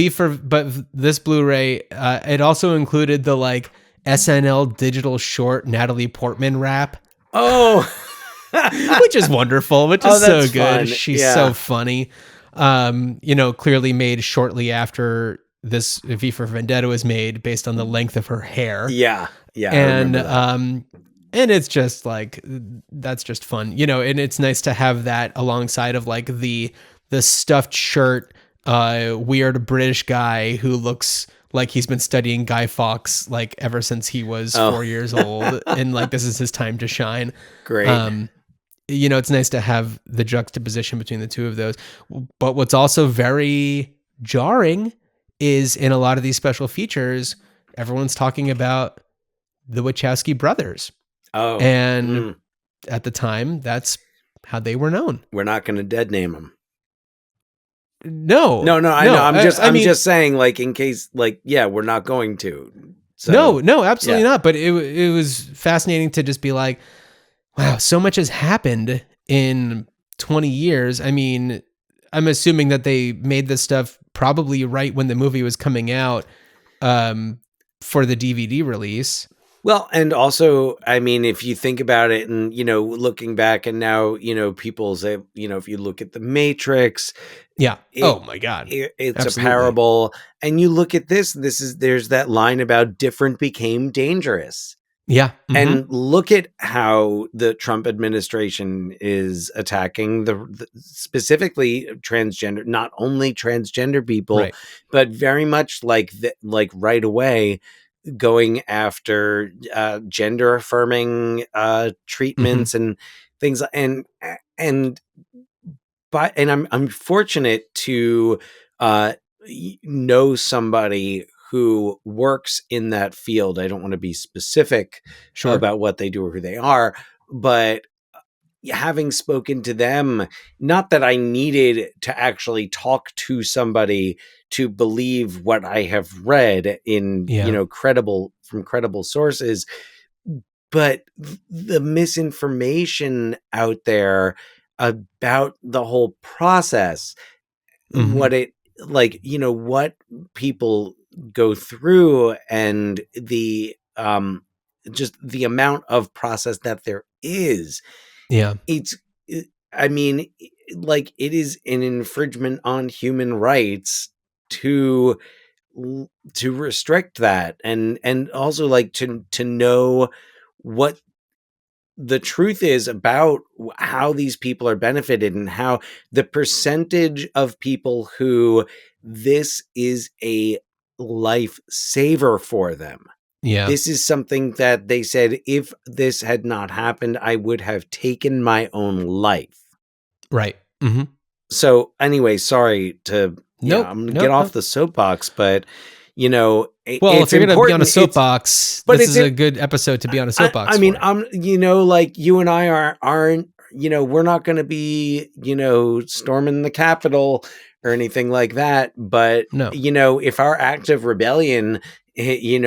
this Blu-ray, it also included the like SNL digital short Natalie Portman rap. Oh, which is wonderful, which is so good. Fun. She's so funny. Clearly made shortly after this V for Vendetta was made based on the length of her hair. Yeah. And it's just like, that's just fun, and it's nice to have that alongside of like the stuffed shirt, weird British guy who looks like he's been studying Guy Fawkes like ever since he was 4 years old, and like this is his time to shine. Great. It's nice to have the juxtaposition between the two of those. But what's also very jarring is in a lot of these special features, everyone's talking about the Wachowski brothers. Oh, and at the time, that's how they were known. We're not going to dead name them. No, I know. I'm just saying, like, in case, like, we're not going to. So, no, absolutely not. But it was fascinating to just be like, wow, so much has happened in 20 years. I mean, I'm assuming that they made this stuff probably right when the movie was coming out for the DVD release. Well, and also, I mean, if you think about it and, looking back and now, people say, if you look at The Matrix. Yeah. Oh my God. It's Absolutely. a parable. And you look at there's that line about different became dangerous. Yeah. Mm-hmm. And look at how the Trump administration is attacking the specifically transgender, not only transgender people, right, but very much like right away going after gender affirming treatments and things. And I'm fortunate to know somebody who works in that field. I don't want to be specific about what they do or who they are, but having spoken to them, not that I needed to actually talk to somebody to believe what I have read in, credible sources, but the misinformation out there about the whole process, what it, what people go through and the just the amount of process that there is. It is an infringement on human rights to restrict that and also like to know what the truth is about how these people are benefited and how the percentage of people who this is a life saver for them. Yeah. This is something that they said, if this had not happened, I would have taken my own life. Right. Mm-hmm. So anyway, sorry to get off the soapbox, but if you're going to be on a soapbox, this is a good episode to be on a soapbox. I mean, like you and I aren't, we're not going to be, storming the Capitol or anything like that. But, if our act of rebellion, in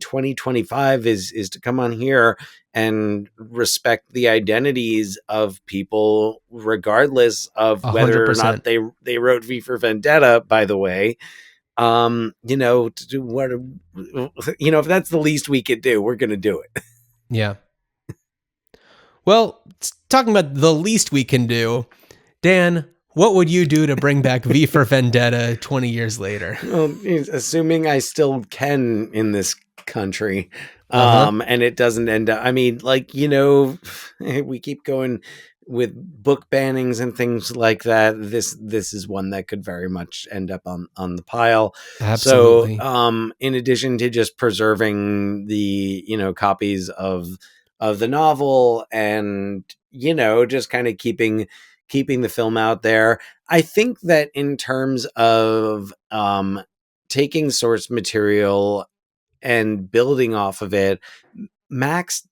2025 is to come on here and respect the identities of people, regardless of 100%. Whether or not they wrote V for Vendetta, by the way, to do what, if that's the least we could do, we're going to do it. Yeah. Well, talking about the least we can do, Dan, what would you do to bring back V for Vendetta 20 years later? Well, assuming I still can in this country, and it doesn't end up, I mean, we keep going with book bannings and things like that. This is one that could very much end up on the pile. Absolutely. So, in addition to just preserving the, copies of the novel and, just kind of keeping the film out there, I think that in terms of taking source material and building off of it, Max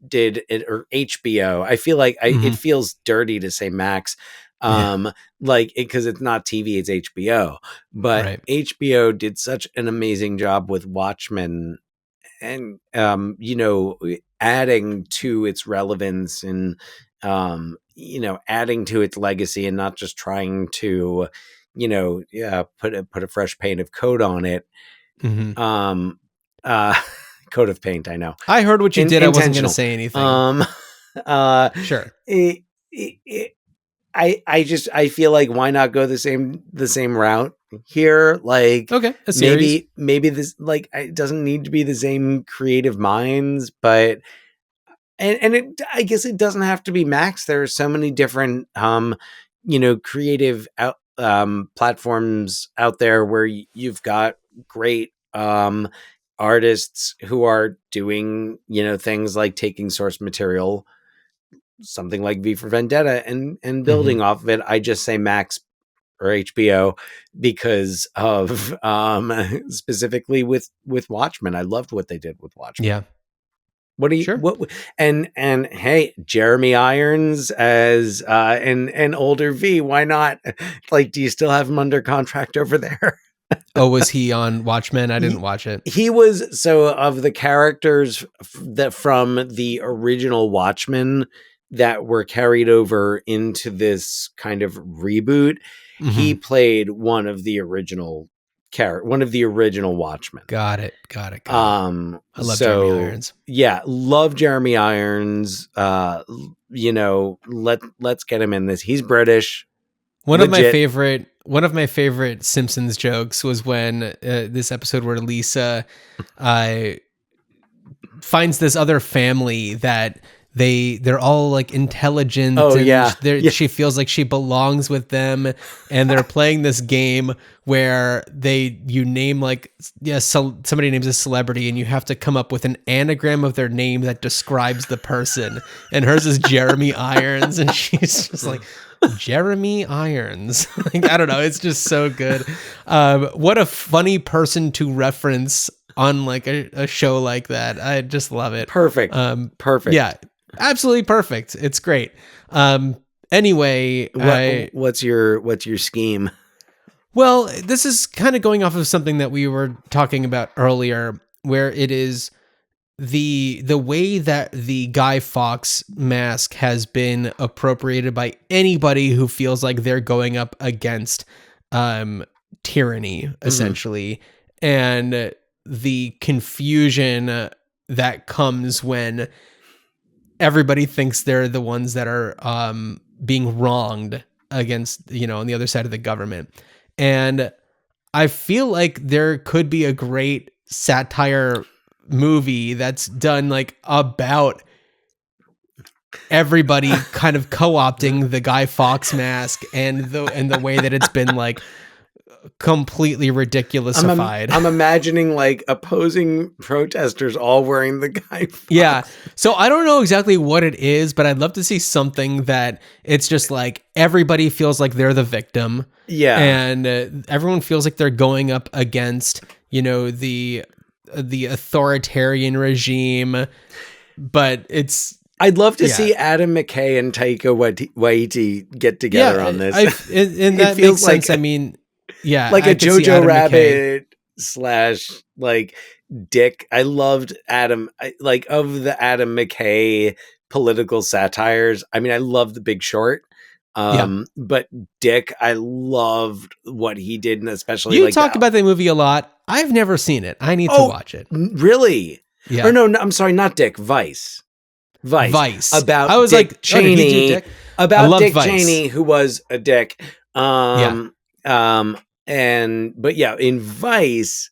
did it, or HBO. I feel like it feels dirty to say Max, because it's not TV, it's HBO. But HBO did such an amazing job with Watchmen you know, adding to its relevance and you know, adding to its legacy, and not just trying to, you know, put a fresh paint of coat on it. Mm-hmm. Coat of paint. I know. I heard what you did. I wasn't going to say anything. Sure. I feel like, why not go the same route here? Like, okay, a series. maybe this, like, it doesn't need to be the same creative minds, but I guess it doesn't have to be Max. There are so many different you know, creative platforms out there where you've got great artists who are doing, you know, things like taking source material, something like V for Vendetta, and building off of it. I just say Max or HBO because of specifically with Watchmen. I loved what they did with Watchmen. Yeah. What do you what and hey, Jeremy Irons as an older V, why not? Like, do you still have him under contract over there? Oh, was he on Watchmen? I didn't watch it. He was. So of the characters that from the original Watchmen that were carried over into this kind of reboot, he played one of the original Watchmen. Got it. I love Jeremy Irons. Yeah, love Jeremy Irons. You know, let's get him in this. He's British. One of my favorite Simpsons jokes was when this episode where Lisa finds this other family that they're all like intelligent. Oh, and yeah. She feels like she belongs with them, and they're playing this game where you name somebody names a celebrity, and you have to come up with an anagram of their name that describes the person. And hers is Jeremy Irons, and she's just like, Jeremy Irons. Like, I don't know. It's just so good. What a funny person to reference on like a show like that. I just love it. Perfect. Perfect. Yeah, absolutely perfect. It's great. Anyway, what's your scheme? Well, this is kind of going off of something that we were talking about earlier, where it is the way that the Guy Fawkes mask has been appropriated by anybody who feels like they're going up against tyranny, essentially, and the confusion that comes when everybody thinks they're the ones that are being wronged against, you know, on the other side of the government. And I feel like there could be a great satire movie that's done like about everybody kind of co-opting the Guy Fawkes mask and the way that it's been like completely ridiculous-ified. I'm imagining like opposing protesters all wearing the Guy Fawkes. Yeah. So I don't know exactly what it is, but I'd love to see something that it's just like everybody feels like they're the victim. Yeah. And everyone feels like they're going up against, you know, the authoritarian regime, but I'd love to see Adam McKay and Taika Waititi get together on this. And that makes sense. I mean, yeah, like a Jojo Rabbit / like Dick. I loved Adam, like of the Adam McKay political satires. I mean, I love The Big Short. But Dick, I loved what he did, and especially you talk about the movie a lot. I've never seen it. I need to watch it. Really? Yeah. Or no, I'm sorry, not Dick. Vice. About I was Dick like Cheney. Dick? About Dick Vice. Cheney, who was a dick. But yeah, in Vice,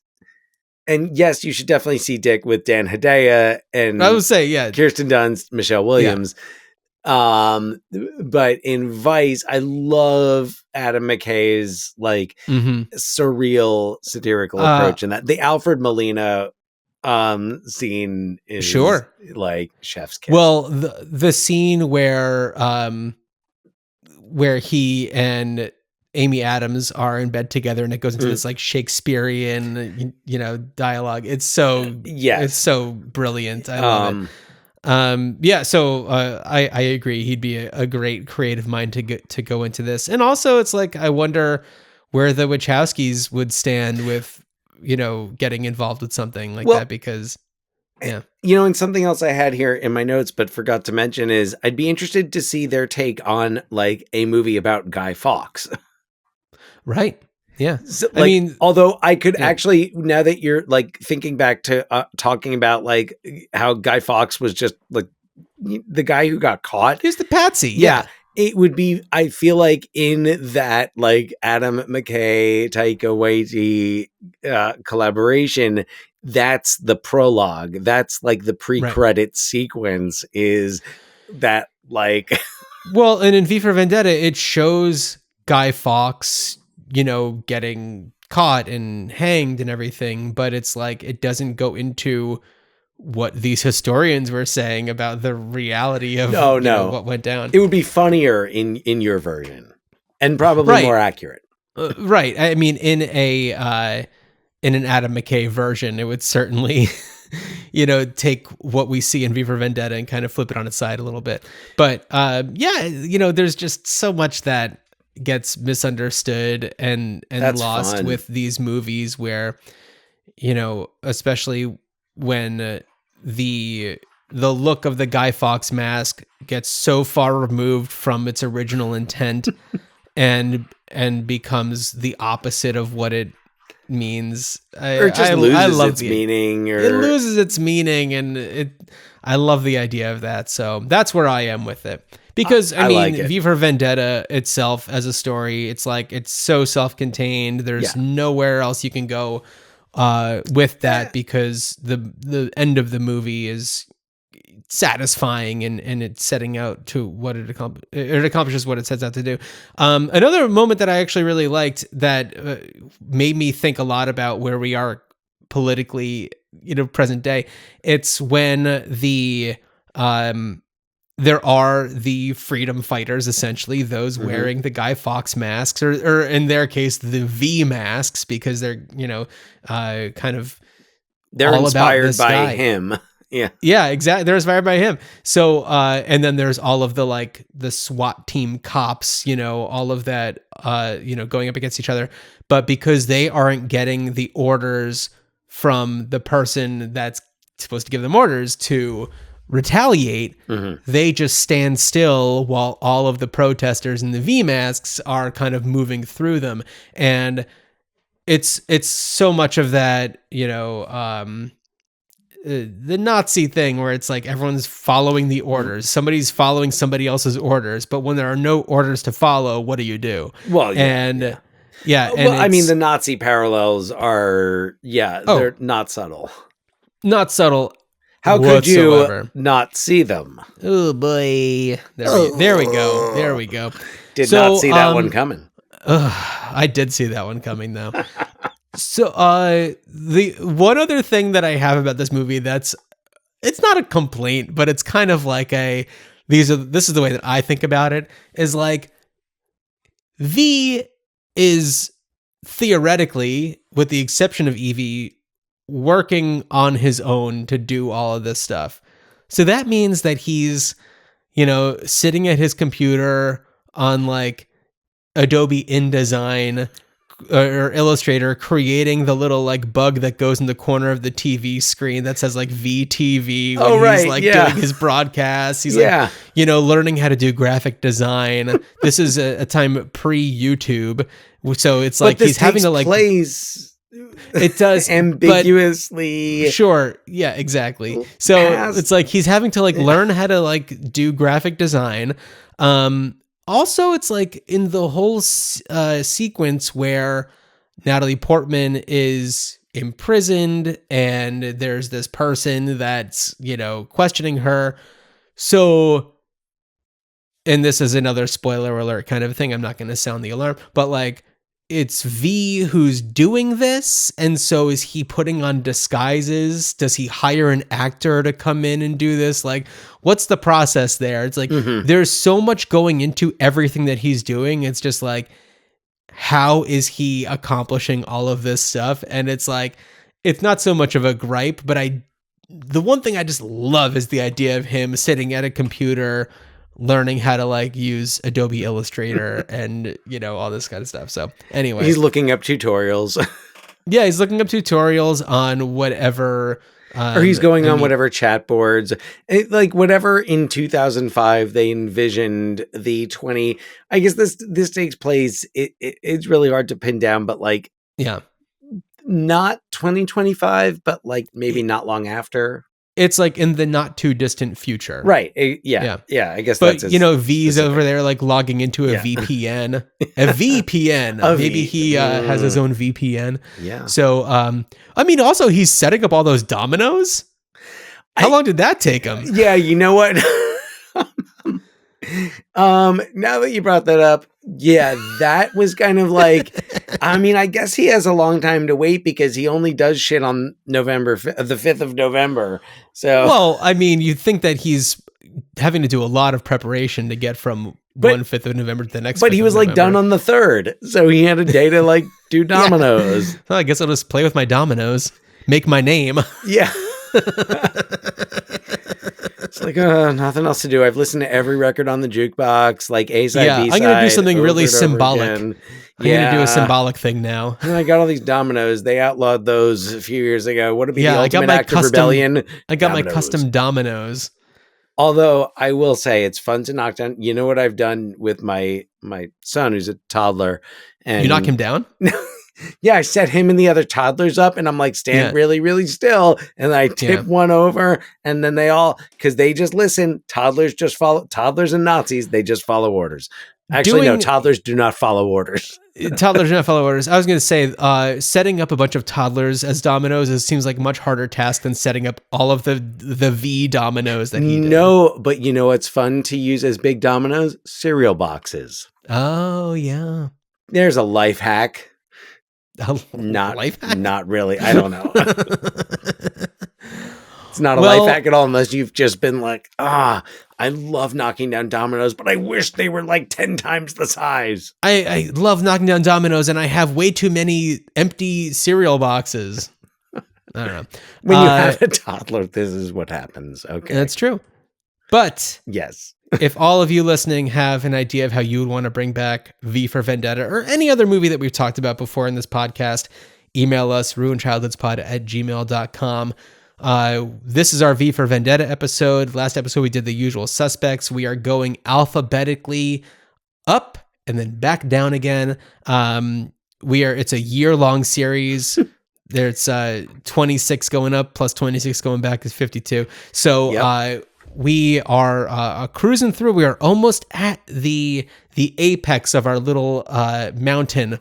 and yes, you should definitely see Dick with Dan Hedaya and I would say, Kirsten Dunst, Michelle Williams. But in Vice, I love Adam McKay's like surreal satirical approach, and that the Alfred Molina scene is like chef's kiss. Well, the scene where he and Amy Adams are in bed together, and it goes into this like Shakespearean, you know, dialogue. It's so it's so brilliant. I love it. So I agree. He'd be a great creative mind to go into this. And also it's like, I wonder where the Wachowskis would stand with, you know, getting involved with something like that, because Yeah. You know, and something else I had here in my notes but forgot to mention is I'd be interested to see their take on like a movie about Guy Fawkes. Right. Yeah. So, I mean, although I could yeah. actually, now that you're like thinking back to talking about like how Guy Fawkes was just like the guy who got caught. Here's the patsy. Yeah. It would be, I feel like in that like Adam McKay, Taika Waititi collaboration, that's the prologue. That's like the pre-credit sequence is that like. Well, and in V for Vendetta, it shows Guy Fawkes, you know, getting caught and hanged and everything, but it's like it doesn't go into what these historians were saying about the reality of know, what went down. It would be funnier in your version and probably more accurate. Right. I mean, in an Adam McKay version, it would certainly, you know, take what we see in V for Vendetta and kind of flip it on its side a little bit. But yeah, you know, there's just so much that gets misunderstood and lost fun with these movies where, you know, especially when the look of the Guy Fawkes mask gets so far removed from its original intent and becomes the opposite of what it means. Or it just loses its meaning. It loses its meaning, and I love the idea of that. So that's where I am with it. Because, I mean, like V for Vendetta itself as a story, it's like, it's so self-contained. There's nowhere else you can go with that because the end of the movie is satisfying and it's setting out to what it accomplishes what it sets out to do. Another moment that I actually really liked that made me think a lot about where we are politically, you know, present day. It's when there are the freedom fighters, essentially those wearing the Guy Fawkes masks, or in their case, the V masks, because they're, you know, kind of they're inspired by him. Yeah, exactly. They're inspired by him. So, and then there's all of the like the SWAT team cops, you know, all of that, you know, going up against each other. But because they aren't getting the orders from the person that's supposed to give them orders to retaliate, they just stand still while all of the protesters in the V masks are kind of moving through them. And it's so much of that, you know, the Nazi thing where it's like everyone's following the orders. Somebody's following somebody else's orders, but when there are no orders to follow, what do you do? Well, and I mean, the Nazi parallels are, they're not subtle. Not subtle. How could you not see them? Oh boy. There we go. Did not see that one coming. I did see that one coming though. So the one other thing that I have about this movie it's not a complaint, but it's kind of like this is the way that I think about it, is like V is theoretically, with the exception of Evie, working on his own to do all of this stuff. So that means that he's, you know, sitting at his computer on like Adobe InDesign or Illustrator, creating the little like bug that goes in the corner of the TV screen that says like VTV when he's like doing his broadcasts. He's like, you know, learning how to do graphic design. This is a time pre-YouTube. So it's like he's having to like it does ambiguously. Sure. Yeah, exactly. So it's like he's having to like learn how to like do graphic design. Also, it's like in the whole sequence where Natalie Portman is imprisoned and there's this person that's, you know, questioning her. So, and this is another spoiler alert kind of thing. I'm not going to sound the alarm, but like, it's V who's doing this, and so is he putting on disguises? Does he hire an actor to come in and do this? Like, what's the process there? It's like there's so much going into everything that he's doing. It's just like, how is he accomplishing all of this stuff? And it's like, it's not so much of a gripe, but the one thing I just love is the idea of him sitting at a computer learning how to like use Adobe Illustrator and, you know, all this kind of stuff. So anyway, he's looking up tutorials. Yeah, he's looking up tutorials on whatever Or he's going on whatever chat boards, like whatever in 2005 they envisioned the 20. I guess this takes place. It's really hard to pin down, but like, yeah, not 2025, but like maybe not long after. It's like in the not too distant future. Right. Yeah. I guess but, that's V's specific. over there like logging into a VPN. A VPN. Maybe he has his own VPN. Yeah. So, also he's setting up all those dominoes. How long did that take him? Yeah, you know what? Now that you brought that up, yeah, that was kind of like, I guess he has a long time to wait because he only does shit on the 5th of November. So, well, you'd think that he's having to do a lot of preparation to get from 5th of November to the next. But he was like done on the 3rd, so he had a day to like do dominoes. Well, I guess I'll just play with my dominoes, make my name. Yeah. It's like nothing else to do. I've listened to every record on the jukebox, like A-side, B-side. I'm going to do something really symbolic. I'm going to do a symbolic thing now. And I got all these dominoes. They outlawed those a few years ago. Would it be the ultimate act of rebellion? I got my custom dominoes. Although I will say it's fun to knock down. You know what I've done with my son, who's a toddler. And you knock him down? Yeah, I set him and the other toddlers up, and I'm like, stand really, really still. And I tip one over, and then they all, because they just listen. Toddlers just follow. Toddlers and Nazis, they just follow orders. Actually, no, toddlers do not follow orders. Toddlers do not follow orders. I was going to say, setting up a bunch of toddlers as dominoes seems like a much harder task than setting up all of the V dominoes that he did. No, but you know what's fun to use as big dominoes? Cereal boxes. Oh, yeah. There's a life hack. Not really. I don't know. It's not a life hack at all unless you've just been like, I love knocking down dominoes, but I wish they were like 10 times the size. I love knocking down dominoes, and I have way too many empty cereal boxes. I don't know. When you have a toddler, this is what happens. Okay. That's true. But yes. If all of you listening have an idea of how you would want to bring back V for Vendetta or any other movie that we've talked about before in this podcast, email us, ruinchildhoodspod@gmail.com. This is our V for Vendetta episode. Last episode, we did the usual suspects. We are going alphabetically up and then back down again. It's a year-long series. There's 26 going up plus 26 going back is 52. So, we are cruising through. We are almost at the apex of our little mountain,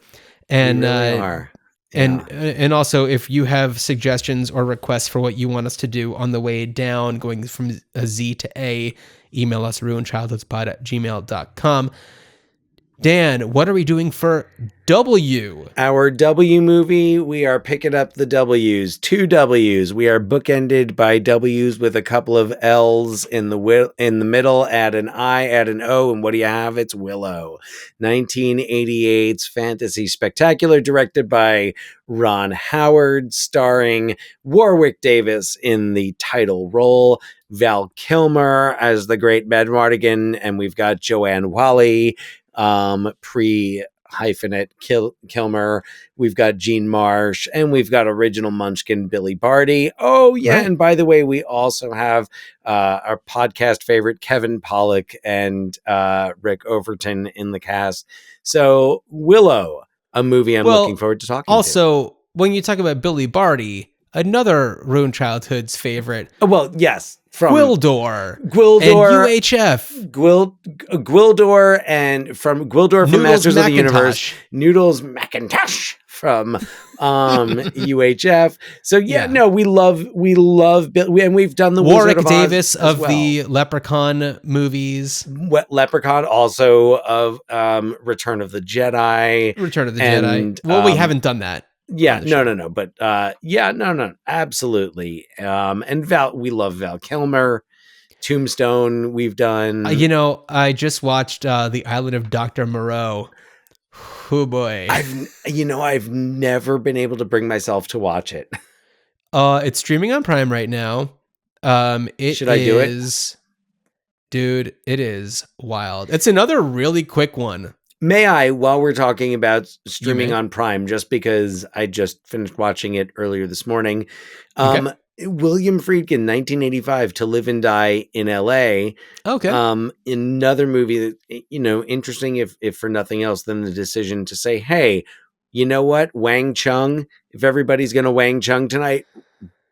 and we really are. Yeah. And also, if you have suggestions or requests for what you want us to do on the way down, going from a Z to A, email us ruinchildhoodspod@gmail.com. Dan, what are we doing for W? Our W movie, we are picking up the W's. 2 W's. We are bookended by W's with a couple of L's in the middle. Add an I, add an O, and what do you have? It's Willow. 1988's fantasy spectacular, directed by Ron Howard, starring Warwick Davis in the title role, Val Kilmer as the great Medmardigan, and we've got Joanne Whalley, pre-hyphenate Kilmer. We've got Gene Marsh, and we've got original Munchkin Billy Barty. Oh, yeah. Right. And by the way, we also have our podcast favorite Kevin Pollak and Rick Overton in the cast. So Willow, a movie I'm looking forward to talking to. When you talk about Billy Barty, another Ruined Childhood's favorite. Well, yes. From Gwildor and UHF. Gwildor and from Gwildor from Masters of the Universe. Noodles McIntosh from UHF. So we love and we've done the Warwick Wizard of Davis Oz of the Leprechaun movies. Leprechaun, also of Return of the Jedi. Jedi. Well, we haven't done that. Yeah, no. But absolutely. And we love Val Kilmer. Tombstone, we've done. I just watched The Island of Dr. Moreau. Oh boy. I've never been able to bring myself to watch it. It's streaming on Prime right now. Should I do it? Dude, it is wild. It's another really quick one. May I, while we're talking about streaming on Prime, just because I just finished watching it earlier this morning, okay. William Friedkin, 1985, To Live and Die in L.A. Okay. Another movie that, interesting if for nothing else than the decision to say, hey, you know what? Wang Chung, if everybody's going to Wang Chung tonight,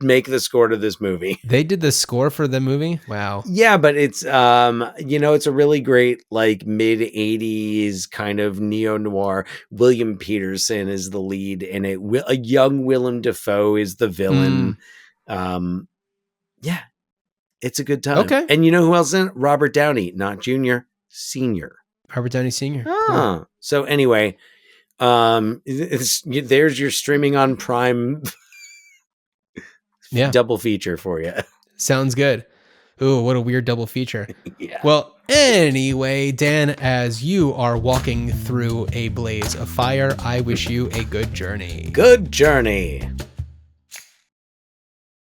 make the score to this movie. They did the score for the movie? Wow. Yeah, but it's, it's a really great, like, mid-'80s kind of neo-noir. William Peterson is the lead in it. A young Willem Dafoe is the villain. Yeah, it's a good time. Okay. And you know who else is in it? Robert Downey, not Jr., Senior. Robert Downey Sr. Cool. So anyway, there's your streaming on Prime double feature for you. Sounds good. Ooh, what a weird double feature. Yeah. Well, anyway, Dan, as you are walking through a blaze of fire, I wish you a good journey. Good journey.